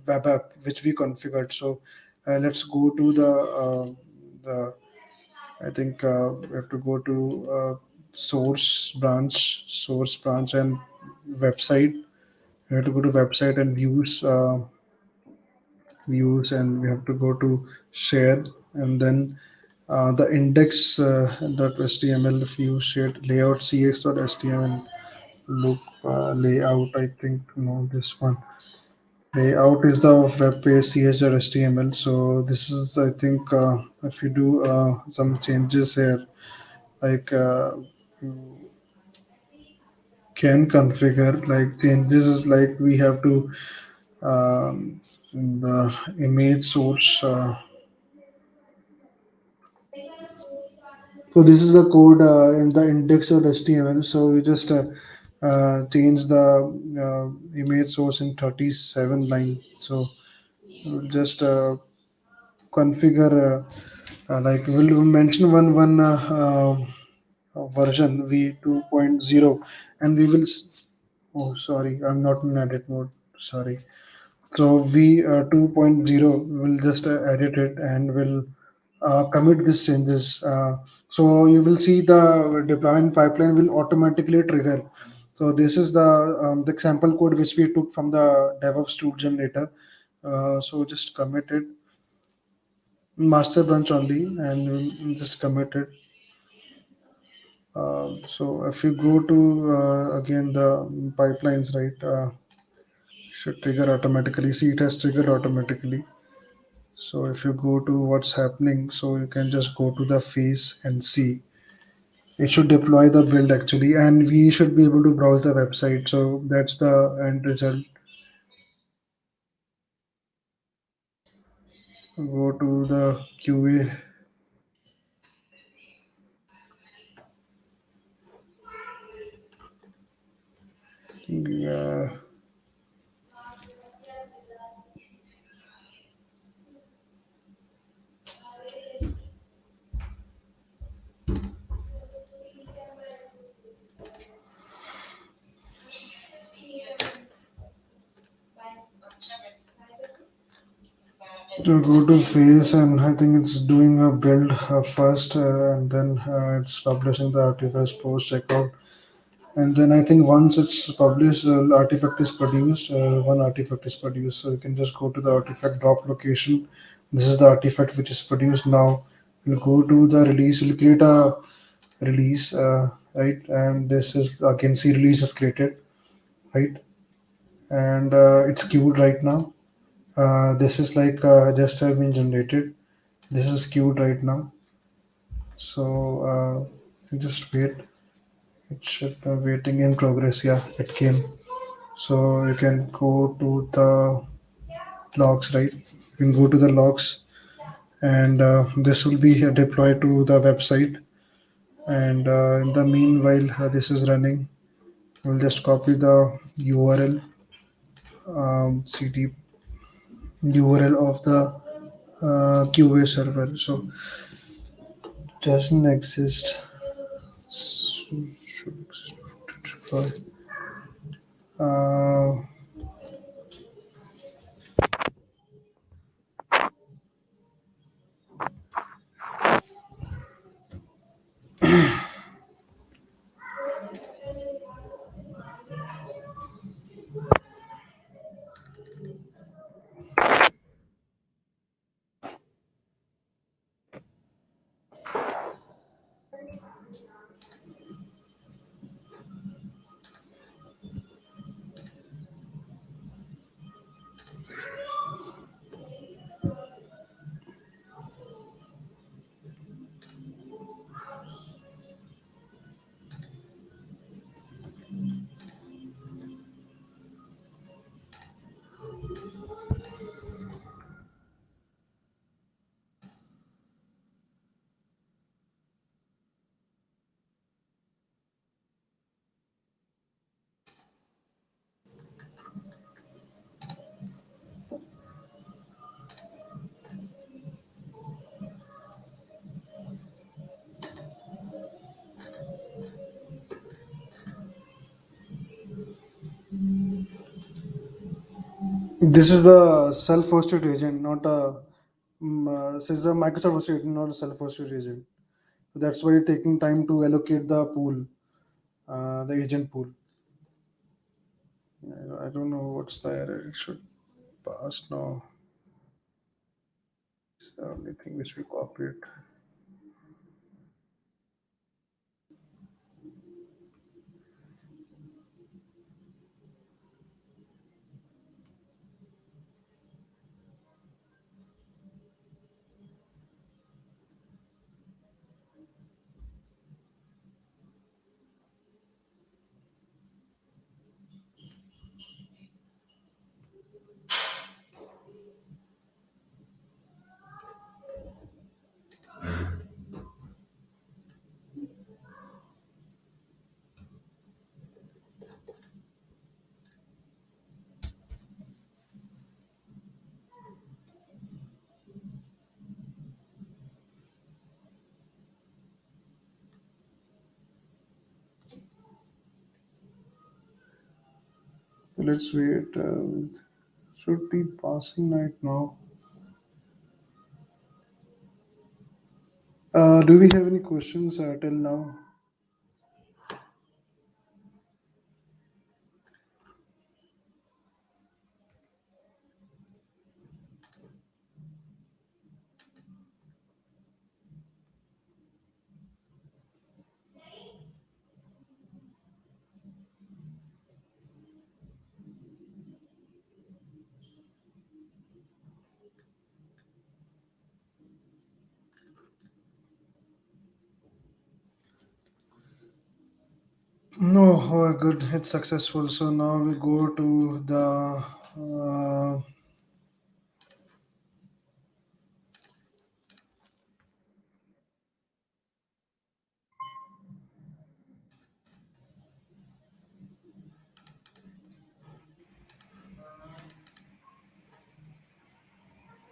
web app which we configured. So let's go to the I think we have to go to source branch, and website. We have to go to website and views, and we have to go to share, and then the index.html view state layout cx.html look layout. I think no, this one layout is the web page ch.html. So this is I think if you do some changes here, like you can configure like changes is like we have to the image source. So this is the code in the index.html. So we just change the image source in 37 line. So we'll just configure like we'll mention version v 2.0, and we will oh sorry, I'm not in edit mode, sorry. So v 2.0 will just edit it and will commit these changes. So you will see the deployment pipeline will automatically trigger. So this is the example code which we took from the DevOps tool generator. So just commit it, master branch only, and we'll just commit it. So if you go to again the pipelines, right, should trigger automatically. See, it has triggered automatically. So if you go to what's happening, so you can just go to the phase and see. It should deploy the build actually, and we should be able to browse the website. So that's the end result. Go to the QA. Yeah. To go to phase, and I think it's doing a build first, and then it's publishing the artifacts post checkout. And then I think once it's published, artifact is produced. One artifact is produced, so you can just go to the artifact drop location. This is the artifact which is produced now. You'll go to the release. You'll create a release, right? And this is again see release is created, right? And it's queued right now. This is like just have been generated. This is queued right now. So you just wait. It should be waiting in progress. Yeah, it came. So you can go to the logs, right? You can go to the logs, and this will be deployed to the website. And in the meanwhile, this is running. We'll just copy the URL, cd URL of the QA server. So doesn't exist. Should exist. Uh, this is the self-hosted agent, not a. This is a Microsoft hosted agent, not a self-hosted agent. So that's why you're taking time to allocate the pool, the agent pool. I don't know what's the error. It should pass now. It's the only thing which we copied. So let's wait. Should be passing right now. Do we have any questions till now? No, oh, good. It's successful. So now we go to the.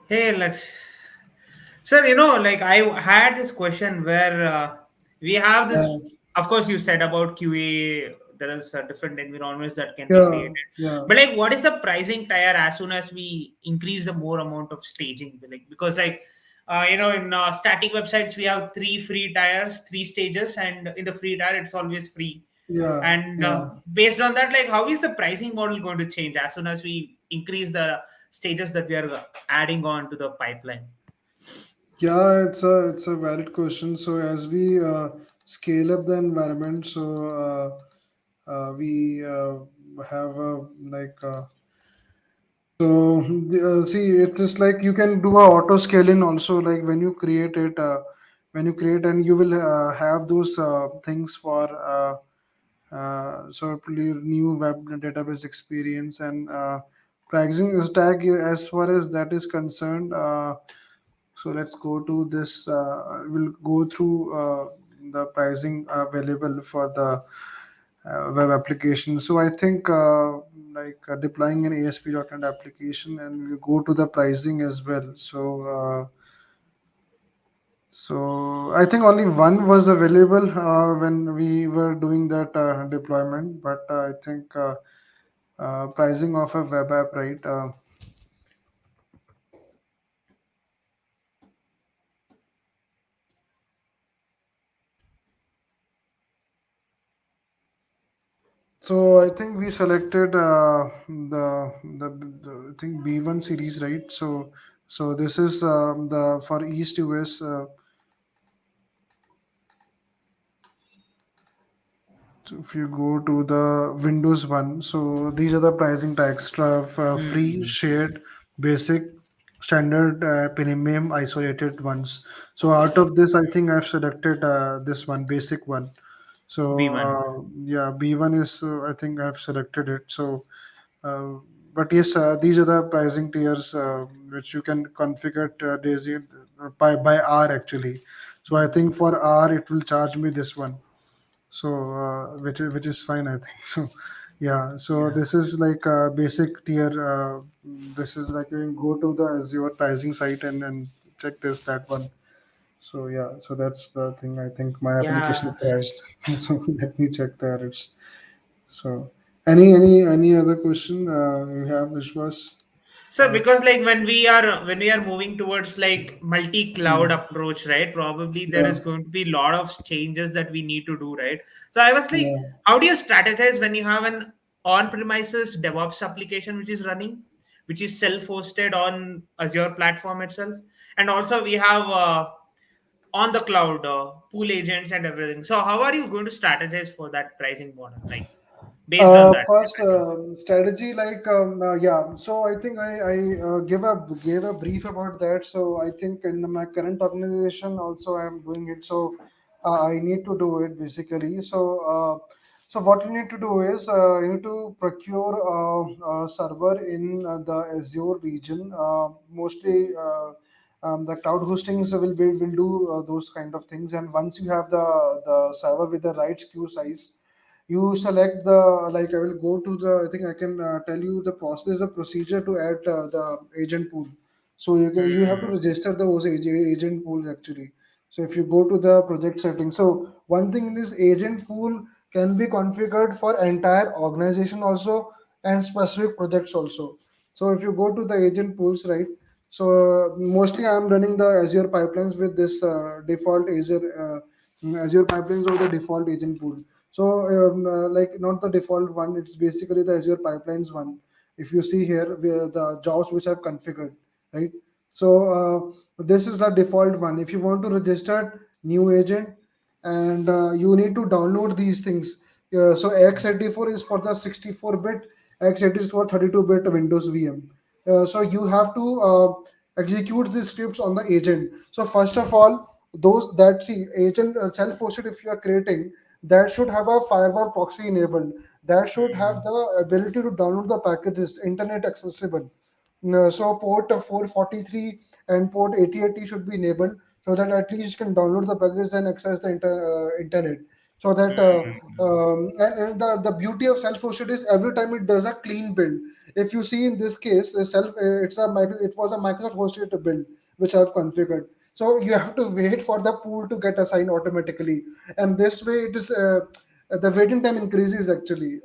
Hey, like, sir, like I had this question where we have this. Uh, Of course, you said about QA. There is different environments that can be yeah, created, yeah, but like, what is the pricing tier as soon as we increase the more amount of staging? Like, because like, in static websites we have three free tiers, three stages, and in the free tier it's always free. yeah, And yeah. based on that, like, how is the pricing model going to change as soon as we increase the stages that we are adding on to the pipeline? Yeah, it's a valid question. So as we scale up the environment, so we have a like so see, it's just like you can do a auto scaling also. Like when you create it, when you create and you will have those things for so new web database experience and pricing is tag as far as that is concerned. So let's go to this. We'll go through the pricing available for the web application. So I think deploying an ASP.NET application, and we go to the pricing as well. So I think only one was available when we were doing that deployment, but I think pricing of a web app, right? So I think we selected the I think B1 series, right? So this is the for East US. So if you go to the Windows one, so these are the pricing tags: free, Hmm. shared, basic, standard, premium, isolated ones. So out of this, I think I've selected this one, basic one. So B1. yeah, B1 is I think I've selected it. So uh, but yes, these are the pricing tiers which you can configure Daisy by hour actually. So I think for hour it will charge me this one. So which is fine, I think. So yeah, so Yeah. this is like a basic tier. This is like you can go to the Azure pricing site and check this that one. So yeah, so that's the thing. I think my application Yeah. crashed. So let me check the errors. So any other question you have, Vishwas? So Uh, because like when we are moving towards like multi-cloud hmm, approach, right? Probably there yeah, is going to be a lot of changes that we need to do, right? So I was like, yeah. how do you strategize when you have an on-premises DevOps application which is running, which is self-hosted on Azure platform itself, and also we have on the cloud pool agents and everything. So how are you going to strategize for that pricing model, like based on that First everything? strategy, like yeah. So I think I gave a brief about that. So I think in my current organization also I am doing it. So I need to do it basically. So what you need to do is you need to procure a server in the Azure region. Mostly the cloud hostings will do those kind of things. And once you have the server with the right SKU size, you select the, like I will go to the, I think I can tell you the process. There's a procedure to add the agent pool. So you have to Hmm. register those agent pools actually. So if you go to the project settings, so one thing is agent pool can be configured for entire organization also. and specific projects also. So if you go to the agent pools, right? So mostly I'm running the Azure pipelines with this default Azure pipelines or the default agent pool. So like not the default one, it's basically the Azure pipelines one. If you see here, the jobs which I've configured, right? So this is the default one. If you want to register new agent, and you need to download these things. So x84 is for the 64-bit, x80 is for 32-bit Windows VM. So you have to execute these scripts on the agent. So first of all, those that see agent self-hosted, if you are creating, that should have a firewall proxy enabled. That should have the ability to download the packages, internet accessible. No, so port 443 and port 8080 should be enabled, so that at least you can download the packages and access the internet. So that and the beauty of self-hosted is every time it does a clean build. If you see in this case, it was a Microsoft hosted build which I've configured. So you have to wait for the pool to get assigned automatically, and this way it is the waiting time increases actually.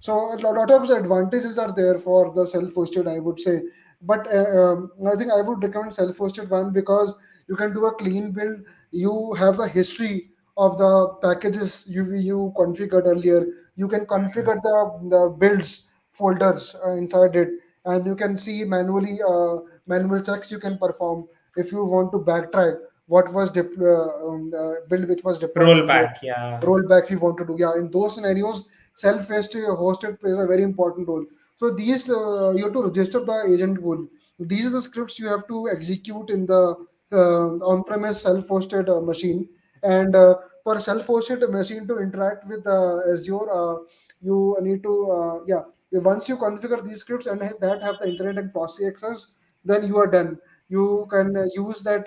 So a lot of advantages are there for the self-hosted, I would say. But I think I would recommend self-hosted one because you can do a clean build. You have the history of the packages you configured earlier. You can configure the builds folders inside it, and you can see manual checks you can perform if you want to backtrack what was build which was deployed earlier, Rollback, yeah. rollback you want to do. Yeah, in those scenarios, self-hosted plays a very important role. So these you have to register the agent pool. These are the scripts you have to execute in the on-premise self-hosted machine. And for self-hosted machine to interact with Azure, you need to once you configure these scripts and that have the internet and proxy access, then you are done. You can use that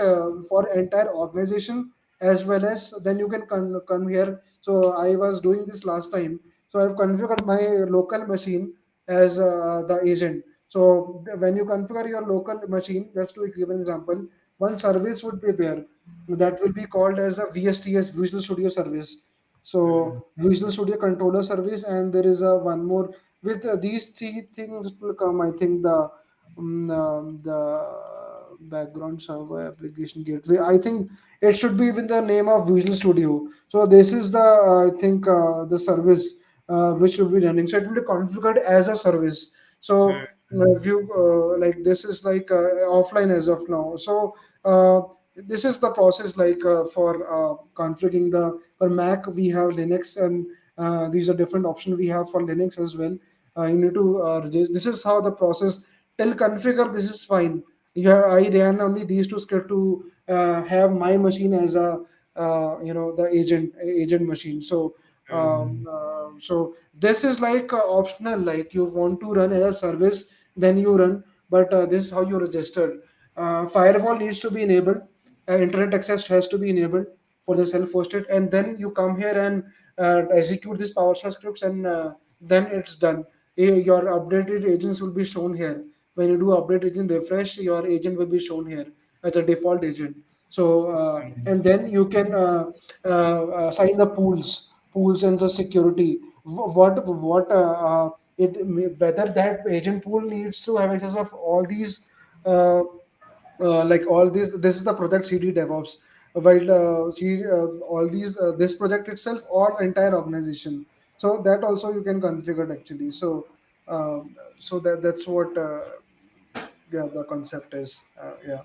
for entire organization, as well as then you can come here. So I was doing this last time. So I've configured my local machine as the agent. So when you configure your local machine, just to give an example, one service would be there that will be called as a VSTS, Visual Studio Service. So Visual Studio Controller Service, and there is a one more. With these three things, it will come. I think the background server application gateway. I think it should be with the name of Visual Studio. So this is the I think the service which should be running. So it will be configured as a service. So if you like this is like offline as of now. So this is the process like for configuring the for Mac we have Linux, and these are different options we have for Linux as well. You need to this is how the process till configure. This is fine. Yeah, I ran only these two script to have my machine as a the agent machine. So so this is like optional. Like you want to run as a service, then you run. But this is how you registered. Firewall needs to be enabled. Internet access has to be enabled for the self-hosted, and then you come here and execute these PowerShell scripts, and then it's done. Your updated agents will be shown here. When you do update agent refresh, your agent will be shown here as a default agent. So and then you can assign the pools and the security. What whether that agent pool needs to have access of all these uh, like all these. This is the project CD DevOps. While all these this project itself or entire organization. So that also you can configure actually. So so that's what yeah, the concept is. Yeah.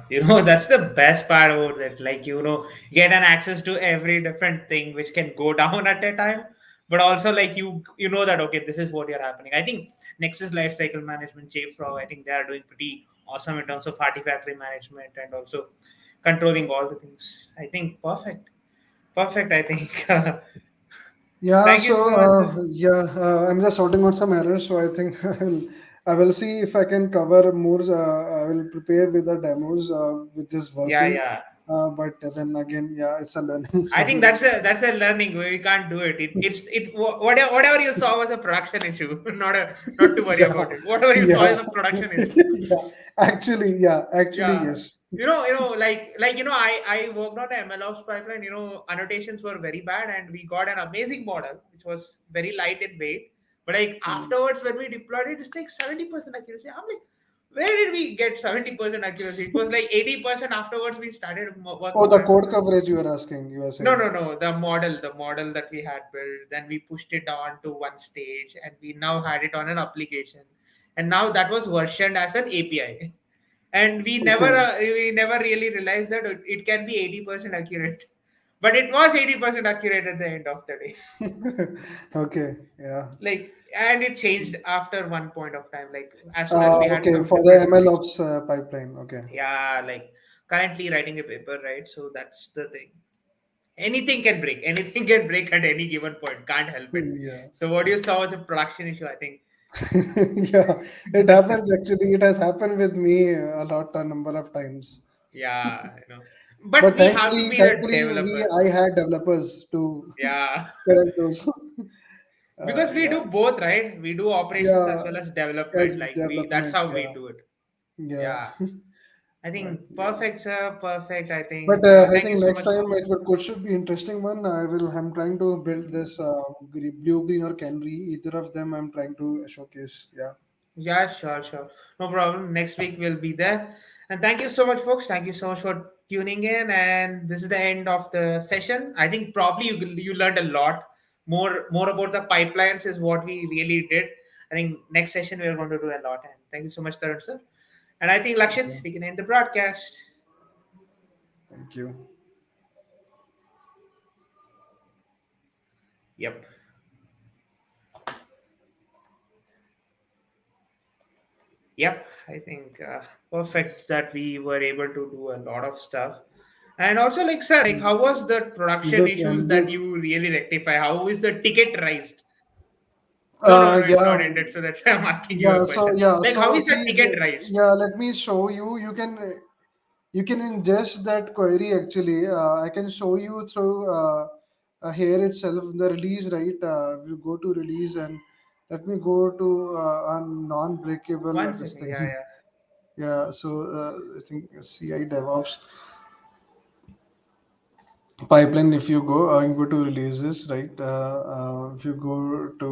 Yeah, that's the best part about it. Like, you get an access to every different thing which can go down at a time, but also like you know that okay, this is what you're happening. I think Nexus Lifecycle Management, JFrog, I think they are doing pretty awesome in terms of artifactory management and also controlling all the things. I think perfect. Perfect, I think. Yeah, Thank you so so much, sir. I'm just sorting out some errors, so I think I will see if I can cover more. I will prepare with the demos, which is Yeah, working. yeah. But then again, yeah, it's a learning. I So think yeah, that's a learning. We can't do it. Whatever you saw was a production issue, not to worry yeah, about it. Whatever you saw yeah, is a production issue. yeah. Actually, Yeah, yes. I worked on a MLOps pipeline. Annotations were very bad, and we got an amazing model which was very light in weight, But like Mm. afterwards, when we deployed it, it's like 70% accuracy. I'm like, where did we get 70% accuracy? It was like 80% afterwards. We started Oh, working the on it. code coverage you were asking, you were No, saying. no, no. The model that we had built, then we pushed it on to one stage, and we now had it on an application, and now that was versioned as an API. And Okay. we never really realized that it can be 80% accurate, but it was 80% accurate at the end of the day. Okay. Yeah. Like, and it changed after one point of time. Like as soon as we had Okay. some For the different ML applications. ops pipeline. Okay. Yeah, like currently writing a paper, right? So that's the thing. Anything can break. Anything can break at any given point. Can't help it. Yeah. So what you saw was a production issue. I think Yeah. It that's a, happens actually. It has happened with me a lot, a number of times. yeah, you know. But But we have to be the thankfully, developer. I had developers to Yeah, correct those. because we Yeah. do both, right? We do operations as Yeah. well as As development. Like we, that's development. how we Yeah. do it. Yeah. Yeah, I But think yeah. perfect, sir. Perfect. I But think. I Thank you think so next much, time folks. could should be interesting one. I'm trying to build this blue green or canary. Either of them I'm trying to showcase. Yeah. Yeah, sure, sure. No problem. Next week we'll be there. And thank you so much, folks. Thank you so much for tuning in. And this is the end of the session. I think probably you learned a lot. More about the pipelines is what we really did. I think next session we're going to do a lot. And thank you so much, Tarun sir. And I think Thank Lakshit, you. we can end the broadcast. Thank you. Yep. Yep. I think perfect that we were able to do a lot of stuff. And also, like, sir, like, how was the Is production it issues that ended? you really rectify? How is the ticket raised? No, no, no, it's Yeah. not ended. So that's why I'm asking you a Yeah. So question. yeah. Like, how So is the see, ticket raised? yeah. Let me show you. You can ingest that query actually. I can show you through here itself the release, right? We go to release and let me go to a non-breakable One this second. Yeah, thing. yeah. Yeah, so I think CI DevOps pipeline. If you go to releases, right? If you go to